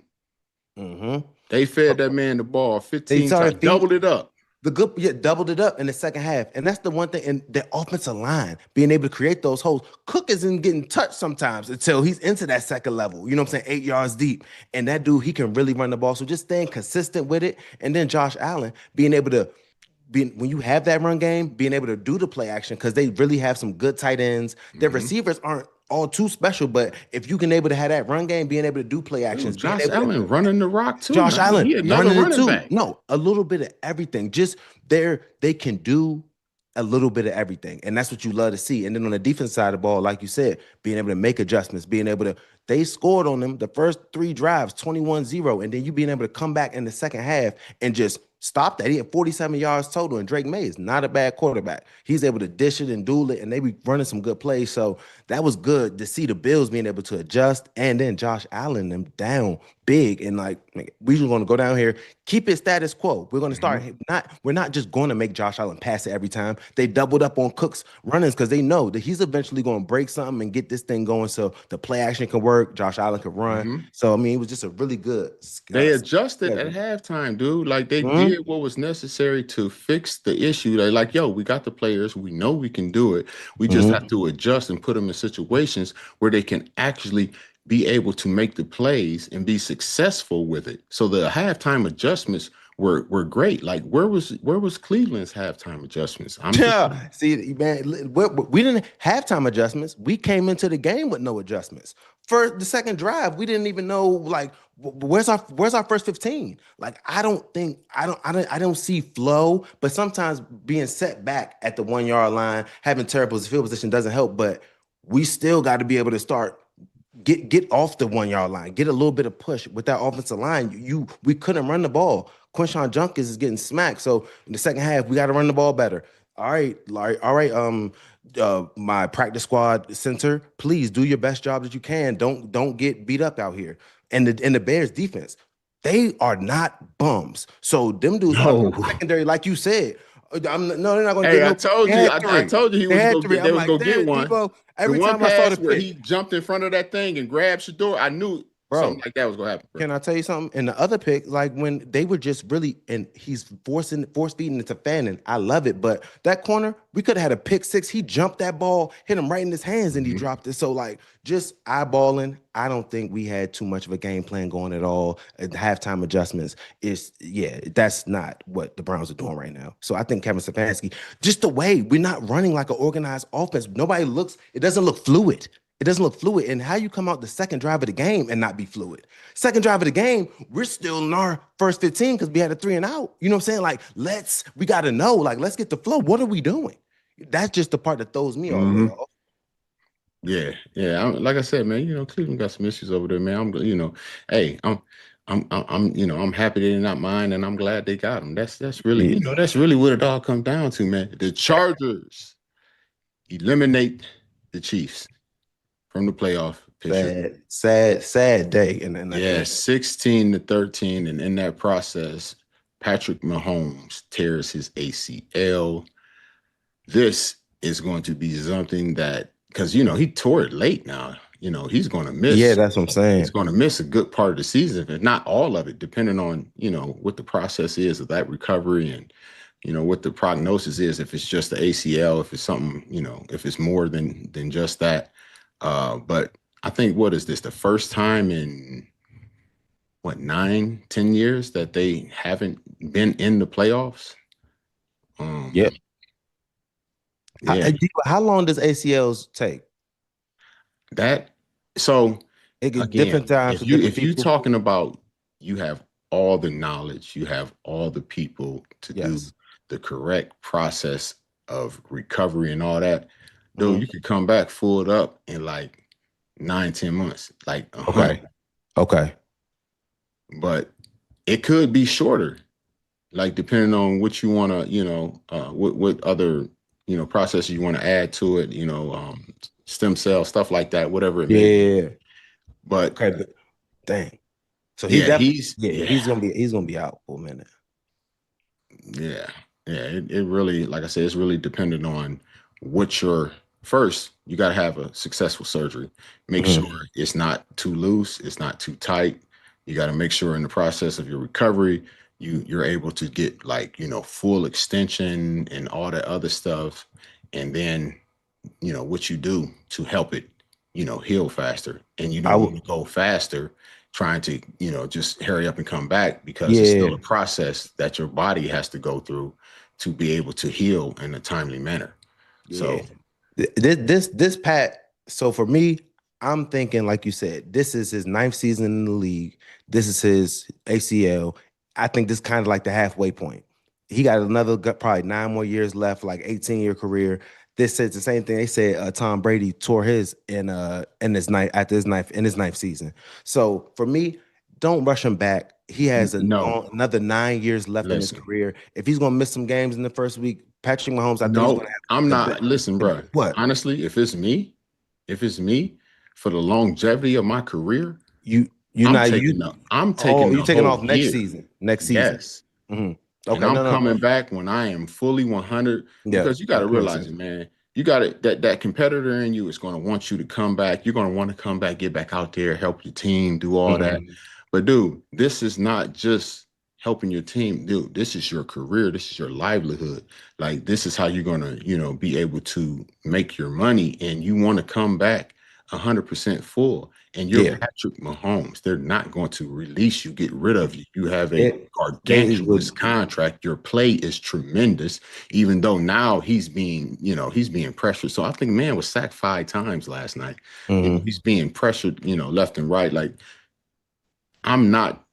They fed that man the ball 15 times, doubled it up. Doubled it up in the second half. And that's the one thing in the offensive line, being able to create those holes. Cook isn't getting touched sometimes until he's into that second level. You know what I'm saying? 8 yards deep. And that dude, he can really run the ball. So just staying consistent with it. And then Josh Allen being able to when you have that run game, being able to do the play action, because they really have some good tight ends. Their receivers aren't all too special, but if you can able to have that run game, being able to do play actions. Dude, Josh Allen running the rock too. Josh Allen running it too. Back. No, a little bit of everything. Just they can do a little bit of everything, and that's what you love to see. And then on the defense side of the ball, like you said, being able to make adjustments, being able to, they scored on them the first 3 drives, 21-0, and then you being able to come back in the second half and just stop that. He had 47 yards total, and Drake May is not a bad quarterback. He's able to dish it and duel it, and they be running some good plays. So that was good to see the Bills being able to adjust, and then Josh Allen them down big. And like, we just want to go down here, keep it status quo. We're going to start we're not just going to make Josh Allen pass it every time. They doubled up on Cook's runnings because they know that he's eventually going to break something and get this thing going so the play action can work. footwork. Josh Allen could run. Mhm. So I mean, it was just a really good. They adjusted at schedule. halftime, dude. Like they Mhm. did what was necessary to fix the issue. They like, yo, we got the players. We know we can do it. We just have to adjust and put them in situations where they can actually be able to make the plays and be successful with it. So the halftime adjustments were great. Like where was Cleveland's halftime adjustments? Yeah, see, man, we didn't halftime adjustments. We came into the game with no adjustments. For the second drive, we didn't even know like where's our first 15. Like I don't see flow. But sometimes being set back at the 1 yard line, having terrible field position doesn't help. But we still got to be able to start. Get off the 1 yard line, get a little bit of push with that offensive line. We couldn't run the ball. Quinshawn Junkins is getting smacked. So in the second half, we got to run the ball better. All right. My practice squad center, please do your best job that you can. Don't get beat up out here. And the Bears defense, they are not bums. So them dudes are secondary, like you said. They're not going to get no. I told you he was going to get one. Deebo, every the one time I saw pass the where pick, he jumped in front of that thing and grabbed Shedeur, I knew something like that was going to happen. Bro. Can I tell you something? In the other pick, like when they were just really, and he's force feeding it to Fannin. I love it, but that corner, we could have had a pick six. He jumped that ball, hit him right in his hands, and he dropped it. So like just eyeballing, I don't think we had too much of a game plan going at all. At halftime adjustments that's not what the Browns are doing right now. So I think Kevin Stefanski, just the way we're not running like an organized offense. It doesn't look fluid. It doesn't look fluid. And how you come out the second drive of the game and not be fluid? Second drive of the game, we're still in our first 15 because we had a 3 and out. You know what I'm saying? Like, we got to know, like, let's get the flow. What are we doing? That's just the part that throws me off. Yeah. Like I said, man, Cleveland got some issues over there, man. I'm happy they're not mine, and I'm glad they got them. That's really, that's really what it all comes down to, man. The Chargers eliminate the Chiefs from the playoff picture. Sad day. And 16-13, and in that process, Patrick Mahomes tears his ACL. This is going to be something that, because he tore it late now. He's going to miss. Yeah, that's what I'm saying. He's going to miss a good part of the season, if not all of it, depending on what the process is of that recovery and what the prognosis is. If it's just the ACL, if it's something, if it's more than just that. But I think, what is this, the first time in 9-10 years that they haven't been in the playoffs? Yep. How long does ACLs take? Different times. If you're talking about, you have all the knowledge, you have all the people to do the correct process of recovery and all that, dude, you could come back full up in like 9-10 months. Like, okay. But it could be shorter, like depending on what you want to, what other, processes you want to add to it, stem cell, stuff like that, whatever it may be. But dang. So he's gonna be out for a minute. Yeah. It really, like I said, it's really dependent on what first, you got to have a successful surgery. Make sure it's not too loose, it's not too tight. You got to make sure in the process of your recovery, you're able to get full extension and all that other stuff. And then, what you do to help it, heal faster. And you don't want to go faster trying to, just hurry up and come back, because it's still a process that your body has to go through to be able to heal in a timely manner. So this Pat, so for me, I'm thinking, like you said, this is his 9th season in the league. This is his ACL. I think this is kind of like the halfway point. He got another probably 9 more years left, like 18-year career. This says the same thing. They said Tom Brady tore his in his 9th season. So for me, don't rush him back. He has another 9 years left in his career. If he's gonna miss some games in the first week, Patrick Mahomes, I'm not. Listen, bro. What? Honestly, if it's me, for the longevity of my career, I'm taking off next season. Yes. Mm-hmm. Okay, and I'm coming back when I am fully 100. Because you got to realize it, man. you got it. That competitor in you is going to want you to come back. You're going to want to come back, get back out there, help your team, do all that. But dude, this is not just helping your team. Dude, this is your career. This is your livelihood. Like, this is how you're going to, be able to make your money, and you want to come back 100% full. And you're Patrick Mahomes. They're not going to release you, get rid of you. You have a gargantuous contract. Your play is tremendous, even though now he's being pressured. So I think man was sacked 5 times last night. He's being pressured, left and right. Like, I'm not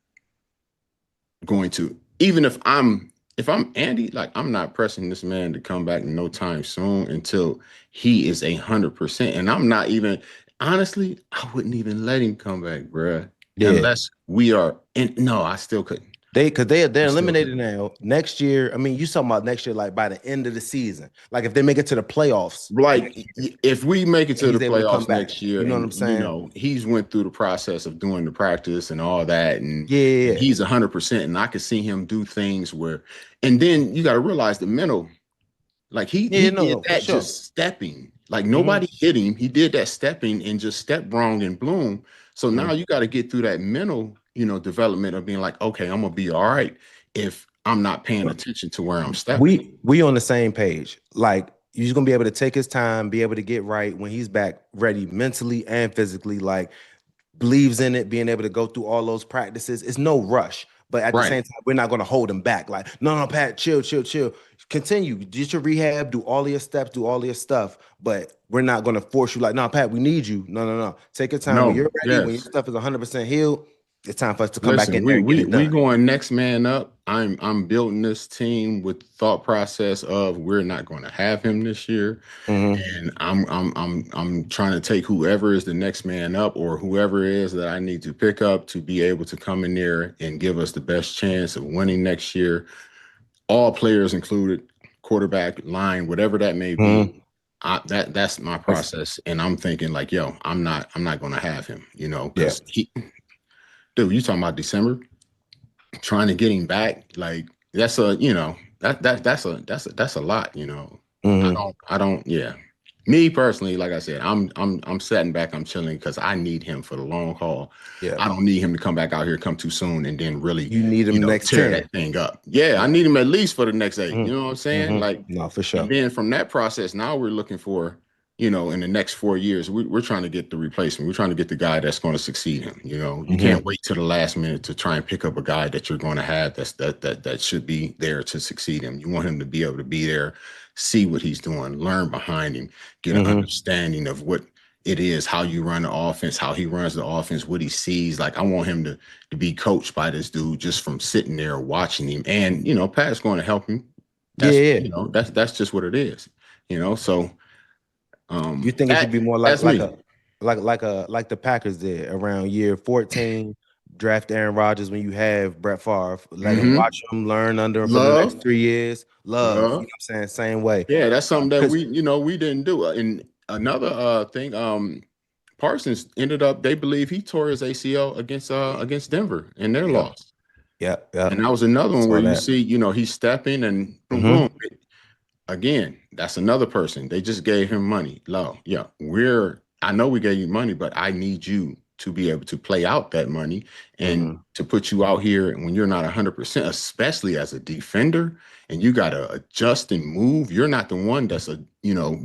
going to, even if I'm Andy, like, I'm not pressing this man to come back no time soon until he is 100%. And I'm not even, honestly, I wouldn't even let him come back, bruh. Yeah. Unless we are no, I still couldn't. They're eliminated now. Next year, I mean, you talking about next year, like by the end of the season. Like if they make it to the playoffs. Like if we make it to the playoffs next year, you know what I'm saying? He's went through the process of doing the practice and all that. And he's 100%. And I could see him do things where, and then you got to realize the mental, like he did that just stepping. Like nobody hit him. He did that stepping and just stepped wrong and bloom. So now you got to get through that mental, development of being like, okay, I'm gonna be all right if I'm not paying attention to where I'm stepping. We on the same page. Like he's gonna be able to take his time, be able to get right when he's back ready mentally and physically. Like believes in it, being able to go through all those practices. It's no rush, but at the same time, we're not gonna hold him back. Like no, Pat, chill. Continue, get your rehab, do all your steps, do all your stuff, but we're not gonna force you. Like no, Pat, we need you. No. Take your time. When you're ready, when your stuff is 100% healed. It's time for us to come back in there. We going next man up. I'm building this team with the thought process of we're not going to have him this year, and I'm trying to take whoever is the next man up or whoever is that I need to pick up to be able to come in there and give us the best chance of winning next year. All players included, quarterback, line, whatever that may be. That's my process, and I'm thinking like, yo, I'm not going to have him, because dude, you talking about December, trying to get him back? Like that's a lot, I don't. Me personally, like I said, I'm sitting back, I'm chilling because I need him for the long haul. I don't need him to come back out here, come too soon, and then really you need him next tear that thing up. I need him at least for the next 8. You know what I'm saying? Like no, for sure. And then from that process, now we're looking for. In the next 4 years, we're trying to get the replacement. We're trying to get the guy that's going to succeed him. You can't wait till the last minute to try and pick up a guy that you're going to have that should be there to succeed him. You want him to be able to be there, see what he's doing, learn behind him, get an understanding of what it is, how you run the offense, how he runs the offense, what he sees. Like I want him to be coached by this dude just from sitting there watching him. And Pat's going to help him. That's that's just what it is. So. You think it should be more like the Packers did around year 14, draft Aaron Rodgers when you have Brett Favre, let him watch him, learn under him for the next 3 years. Love. You know what I'm saying? Same way. Yeah, that's something that we didn't do. And another thing, Parsons ended up, they believe he tore his ACL against Denver in their loss. Yeah. And that was another one where you see, he's stepping and boom. Again, that's another person. They just gave him money. I know we gave you money, but I need you to be able to play out that money and to put you out here when you're not 100%, especially as a defender, and you got to adjust and move. You're not the one that's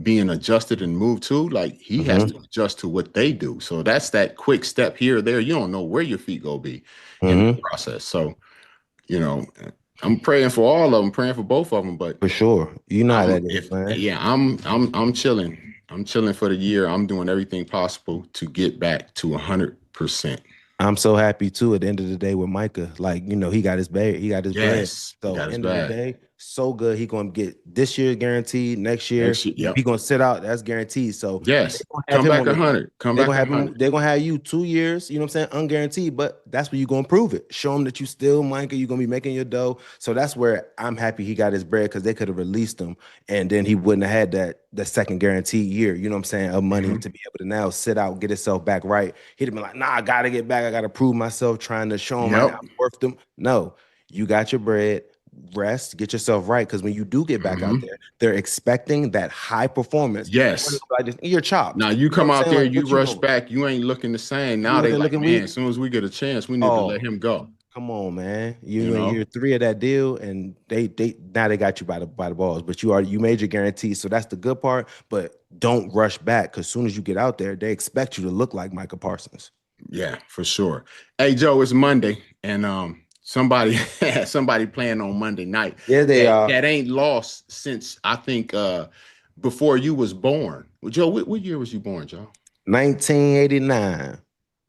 being adjusted and moved to. Like he has to adjust to what they do. So that's that quick step here or there. You don't know where your feet go be in the process. So, I'm praying for all of them, praying for both of them, but for sure, you know how that is, man. Yeah, I'm chilling. I'm chilling for the year. I'm doing everything possible to get back to 100%. I'm so happy too. At the end of the day, with Micah, like he got his bag, he got his bread. So at the end of the day, so good. He gonna get this year guaranteed. Next year, he gonna sit out. That's guaranteed. So come back 100. They're gonna have you 2 years. You know what I'm saying? Unguaranteed, but that's where you gonna prove it. Show them that you still Micah. You're gonna be making your dough. So that's where I'm happy he got his bread because they could have released him, and then he wouldn't have had that second guaranteed year. You know what I'm saying? Of money to be able to now sit out, get himself back right. He'd have been like, nah, I gotta get back. I gotta prove myself. Trying to show him I'm worth them. No, you got your bread. rest, get yourself right. Because when you do get back out Mhm. there, they're expecting that high performance. Yes. Like you're chopped. Now you You know come what I'm out saying? there, Like, you what you rush doing? back, you ain't looking the same. You Now out they there like, looking man, weak? as soon as we get a chance, we need to let him go. Come on, man. You You in know? year 3 of that deal, and they now they got you by the balls. But you made your guarantee, so that's the good part. But don't rush back, because as soon as you get out there, they expect you to look like Micah Parsons. Yeah, for sure. Hey Joe, it's Monday, and somebody somebody playing on Monday night. Yeah, they are. That ain't lost since I think before you was born. Well, Joe, what year was you born, Joe? 1989.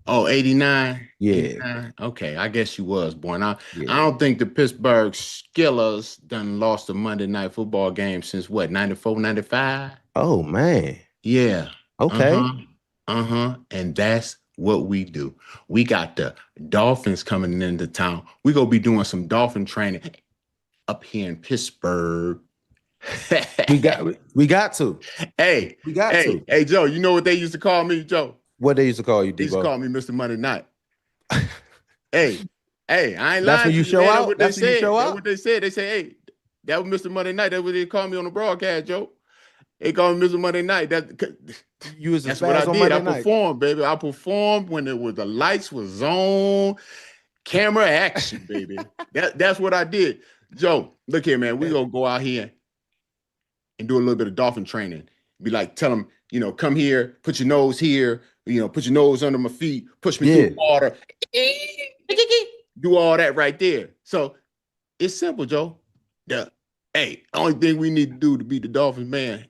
Oh, 89? Yeah. 89? Okay, I guess you was born. I Yeah. don't think the Pittsburgh Steelers done lost a Monday night football game since what, 94, 95? Oh man. Yeah. Okay. And that's what we do. We got the Dolphins coming into town. We gonna be doing some Dolphin training up here in Pittsburgh. We got to. Hey, We got to. Hey, Joe, you know what they used to call me, Joe? What they used to call you, They used to Deebo? call me Mr. Monday Night. Hey, I ain't lying. That's when you to show man. out? That's what they That's when you said. show That's out? what they said. They say, hey, that was Mr. Monday Night. That's what they called me on the broadcast, Joe. They call me Mr. Monday Night. You was That's a what I spaz on did. Monday I night. performed, baby. I performed when the lights was on, camera action, baby. That's what I did. Joe, look here, man. We gonna go out here and do a little bit of dolphin training. Be like, tell them, come here, put your nose here, put your nose under my feet, push me through the water. Do all that right there. So it's simple, Joe. Only thing we need to do to beat the Dolphins, man,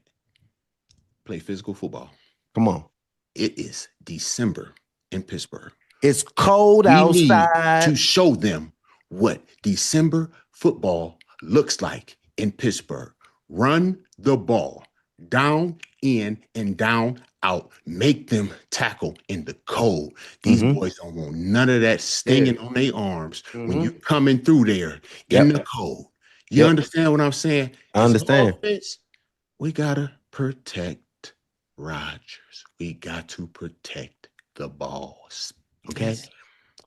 play physical football. Come on. It is December in Pittsburgh. It's cold outside. We need to show them what December football looks like in Pittsburgh. Run the ball down, in, and down, out. Make them tackle in the cold. These boys don't want none of that stinging on their arms when you coming through there in the cold. You understand what I'm saying? I understand. Offense, we got to protect Rodgers. We got to protect the balls. Okay? Yes.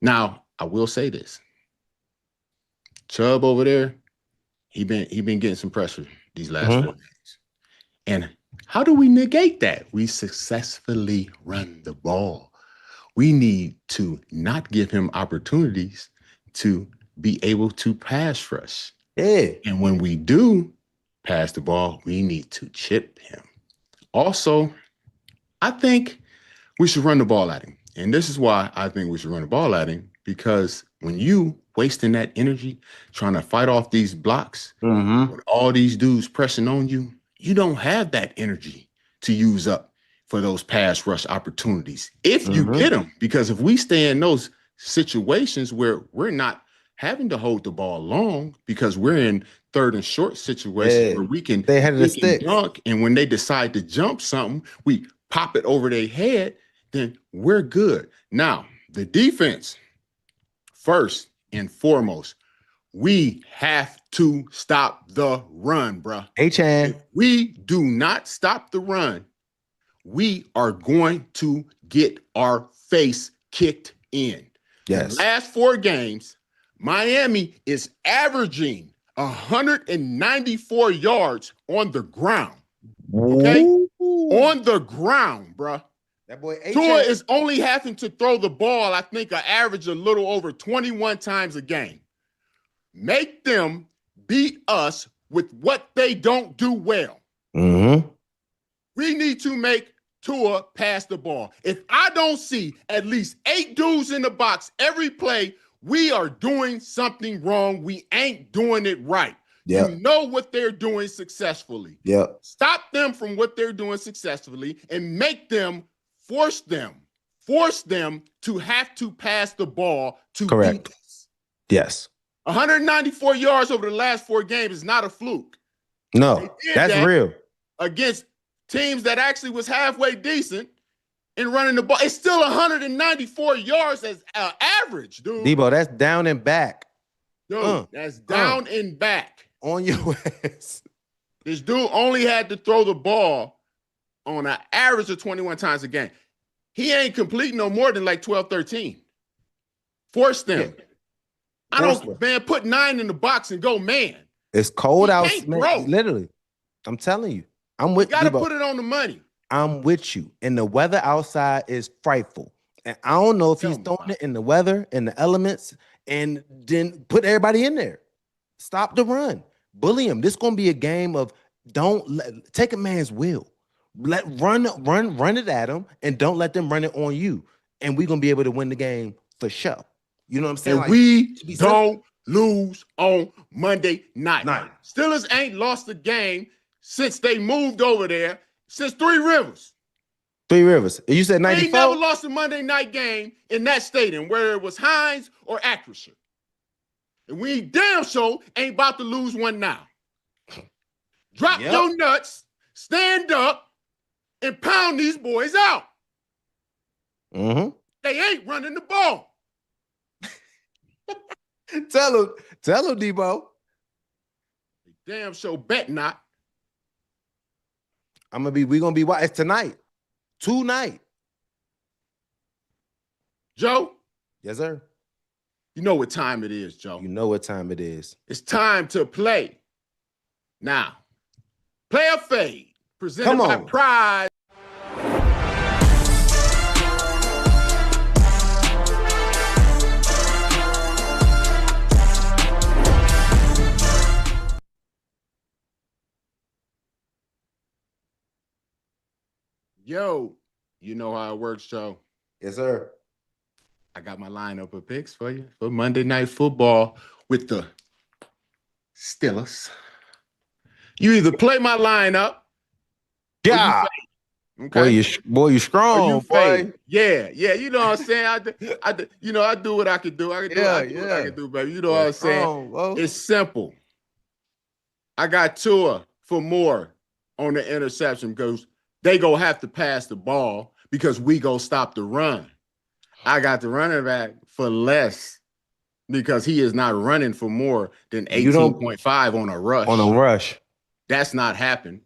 Now, I will say this. Chubb over there, he been getting some pressure these last 4 games. And how do we negate that? We successfully run the ball. We need to not give him opportunities to be able to pass rush. Yeah. And when we do pass the ball, we need to chip him. Also, I think we should run the ball at him. And this is why I think we should run the ball at him, because when you wasting that energy trying to fight off these blocks with all these dudes pressing on you, you don't have that energy to use up for those pass rush opportunities. If you get them, because if we stay in those situations where we're not having to hold the ball long because we're in third and short situations where we can dunk, and when they decide to jump something, we pop it over their head, then we're good. Now, the defense, first and foremost, we have to stop the run, bruh. If we do not stop the run, we are going to get our face kicked in. Yes. The last 4 games, Miami is averaging 194 yards on the ground. Okay? On the ground, bruh. That boy Tua is only having to throw the ball, I think, an average a little over 21 times a game. Make them beat us with what they don't do well. We need to make Tua pass the ball. If I don't see at least 8 dudes in the box every play, we are doing something wrong. We ain't doing it right. You know what they're doing successfully. Stop them from what they're doing successfully and make them, force them to have to pass the ball to beat us. Yes. 194 yards over the last 4 games is not a fluke. No, that's real. Against teams that actually was halfway decent in running the ball. It's still 194 yards as average, dude. Deebo, that's down and back. Dude, that's down and back. On your ass. This dude only had to throw the ball on an average of 21 times a game. He ain't completing no more than like 12, 13. Force them. I don't, man, put 9 in the box and go, man. It's cold out, man. Literally. I'm telling you. I'm with you. You got to put it on the money. I'm with you. And the weather outside is frightful. And I don't know if he's throwing it in the weather, in the elements, and then put everybody in there. Stop the run. Bully him. This is going to be a game of take a man's will. Run it at him, and don't let them run it on you. And we're going to be able to win the game for sure. You know what I'm saying? And we don't lose on Monday night. Steelers ain't lost a game since they moved over there, since Three Rivers. Three Rivers. You said 94? They never lost a Monday night game in that stadium, whether it was Hines or Acrisure. And we damn sure ain't about to lose one now. Drop your nuts, stand up, and pound these boys out. Mm-hmm. They ain't running the ball. Tell him, Deebo. Damn sure bet not. We're gonna be it's tonight. Tonight. Joe? Yes, sir. You know what time it is, Joe. You know what time it is. It's time to play. Now, play or fade, presented by Prize. Yo, you know how it works, Joe. Yes, sir. I got my lineup of picks for you for Monday Night Football with the Steelers. You either play my lineup, yeah. Okay, boy, you strong, boy. Yeah. You know what I'm saying. I do what I can do. I can do what I can do, baby. You know what I'm saying. It's simple. I got Tua for more on the interception because they gonna have to pass the ball because we go stop the run. I got the running back for less because he is not running for more than 18.5 on a rush. That's not happening.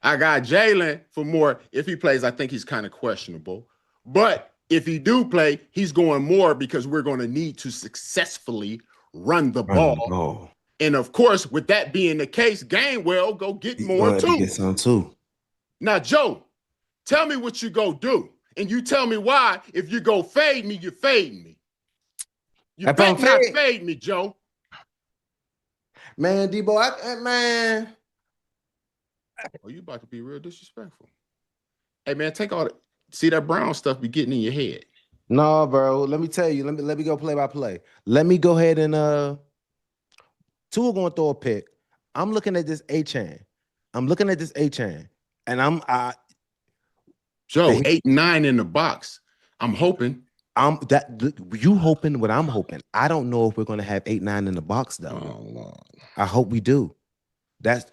I got Jalen for more. If he plays, I think he's kind of questionable. But if he do play, he's going more because we're going to need to successfully run the ball. And of course, with that being the case, Gainwell go get more too. Get some too. Now, Joe, tell me what you go do. And you tell me why. If you go fade me, you fade me. You better not fade me, Joe. Man, Deebo, man. Oh, you about to be real disrespectful. Hey, man, take all the see that brown stuff be getting in your head. No, bro. Let me tell you. Let me go play by play. Let me go ahead and Tua going to throw a pick. I'm looking at this A-chain. And Joe, 8-9 in the box. I'm hoping. You hoping what I'm hoping. I don't know if we're going to have 8-9 in the box though. Oh, Lord. I hope we do. That's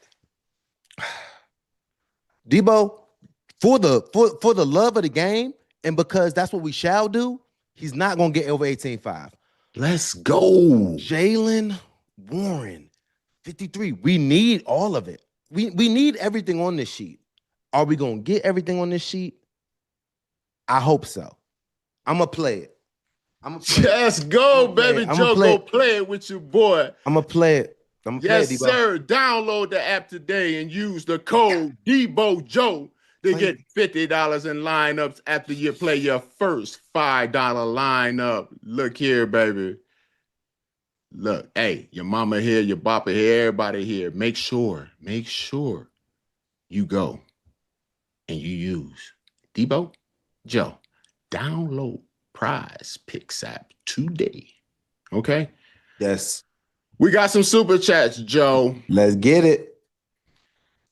Deebo for the love of the game and because that's what we shall do. He's not going to get over 18.5. Let's go. Jalen Warren, 53. We need all of it. We need everything on this sheet. Are we going to get everything on this sheet? I hope so. I'm going to play it. Let's go, baby. Joe, go play it with your boy. I'm going to play it. Yes, sir. Download the app today and use the code Deebo Joe to get $50 in lineups after you play your first $5 lineup. Look here, baby. Look, hey, your mama here, your papa here, everybody here. Make sure you go and you use Deebo Joe. Download PrizePicks app today. Okay? Yes. We got some super chats, Joe. Let's get it.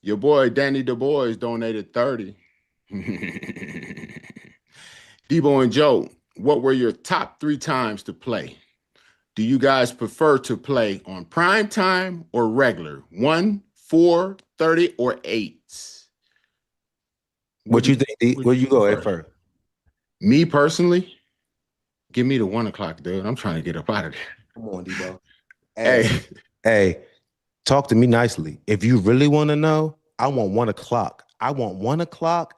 Your boy Danny Du Bois donated 30. Deebo and Joe, what were your top 3 times to play? Do you guys prefer to play on prime time or regular? 1, 4, 30, or 8? What you think? Where you go at first? Me personally, give me the 1 o'clock, dude. I'm trying to get up out of there. Come on, Deebo. Hey, talk to me nicely. If you really want to know, I want 1 o'clock. I want 1 o'clock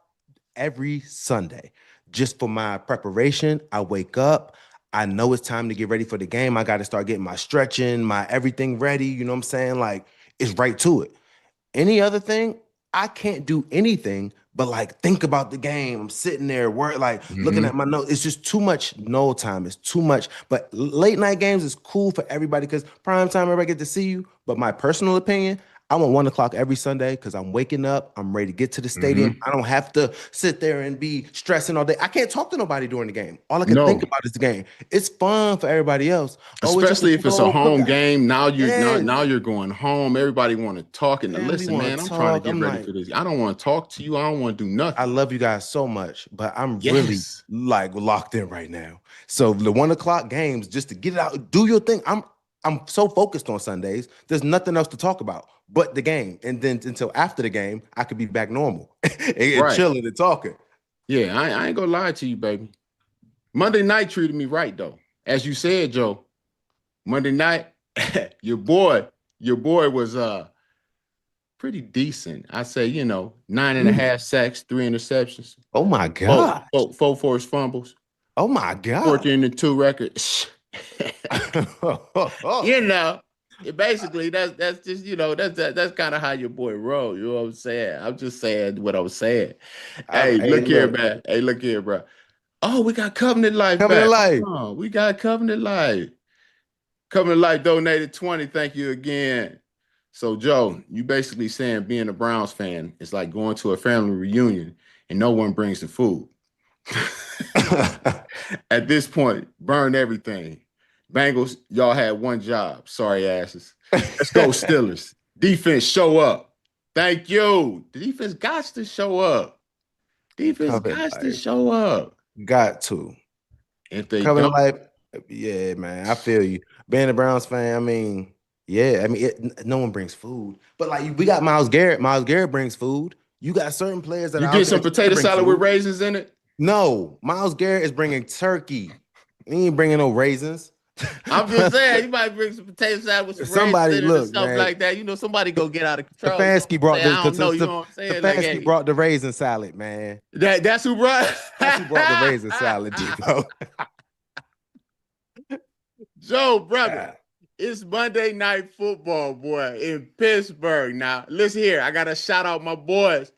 every Sunday. Just for my preparation. I wake up, I know it's time to get ready for the game. I got to start getting my stretching, my everything ready. You know what I'm saying? Like, it's right to it. Any other thing, I can't do anything but like think about the game. I'm sitting there, looking at my notes. It's just too much no time. It's too much. But late night games is cool for everybody because prime time, everybody get to see you. But my personal opinion, I want 1 o'clock every Sunday because I'm waking up. I'm ready to get to the stadium. I don't have to sit there and be stressing all day. I can't talk to nobody during the game. All I can think about is the game. It's fun for everybody else. Especially if it's a home game. Now you're going home. Everybody want to talk and listen, man. I'm trying to get ready for this. I don't want to talk to you. I don't want to do nothing. I love you guys so much, but I'm really like locked in right now. So the 1 o'clock games, just to get it out, do your thing. I'm so focused on Sundays. There's nothing else to talk about but the game. And then until after the game, I could be back normal and chilling and talking. Yeah, I ain't gonna lie to you, baby. Monday night treated me right, though. As you said, Joe, Monday night, your boy was pretty decent. I say, 9.5 sacks, 3 interceptions. Oh my God. 4 forced fumbles. Oh my God. 14-2 record. Basically that's just that's kind of how your boy roll. You know what I'm saying? I'm just saying what I was saying. Hey, look here, man. Hey, look here, bro. Oh, we got Covenant Life. Covenant Life. Oh, we got Covenant Life. Covenant Life donated 20. Thank you again. So, Joe, you basically saying being a Browns fan is like going to a family reunion and no one brings the food. At this point, burn everything. Bengals, y'all had one job. Sorry, asses. Let's go, Steelers. Defense, show up. Thank you. The defense got to show up. Defense got to show up. Got to. If they Coming don't, like, yeah, man, I feel you. Being a Browns fan, no one brings food. But like, we got Myles Garrett. Myles Garrett brings food. You got certain players that you get some potato salad with raisins in it. No, Myles Garrett is bringing turkey. He ain't bringing no raisins. I'm just saying, you might bring some potato salad with some raisins in it or something like that. Somebody go get out of control. Stefanski brought Stefanski brought the raisin salad, man. That's who brought. That's who brought the raisin salad, Deebo. Joe, brother, it's Monday Night Football, boy, in Pittsburgh. Now, listen here. I got to shout out my boys,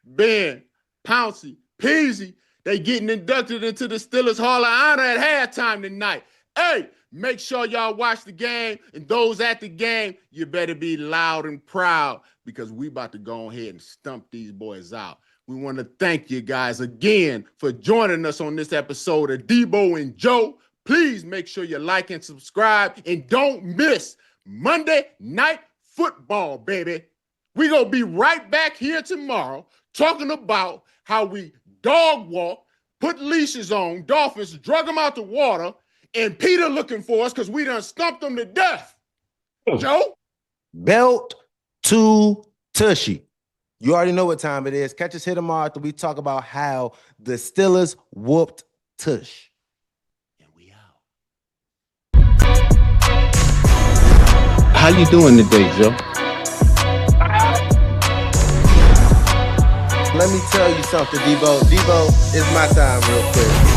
Ben, Pouncey, Peasy. They getting inducted into the Steelers Hall of Honor at halftime tonight. Hey, make sure y'all watch the game, and those at the game, you better be loud and proud because we about to go ahead and stump these boys out. We want to thank you guys again for joining us on this episode of Deebo and Joe. Please make sure you like and subscribe, and don't miss Monday Night Football, baby. We're going to be right back here tomorrow talking about how we dog walk, put leashes on, Dolphins, drug them out the water, and Peter looking for us because we done stumped them to death. Joe? Belt to Tushy. You already know what time it is. Catch us here tomorrow after we talk about how the Steelers whooped Tush. And we out. How you doing today, Joe? Let me tell you something, Deebo. Deebo, it's my time real quick.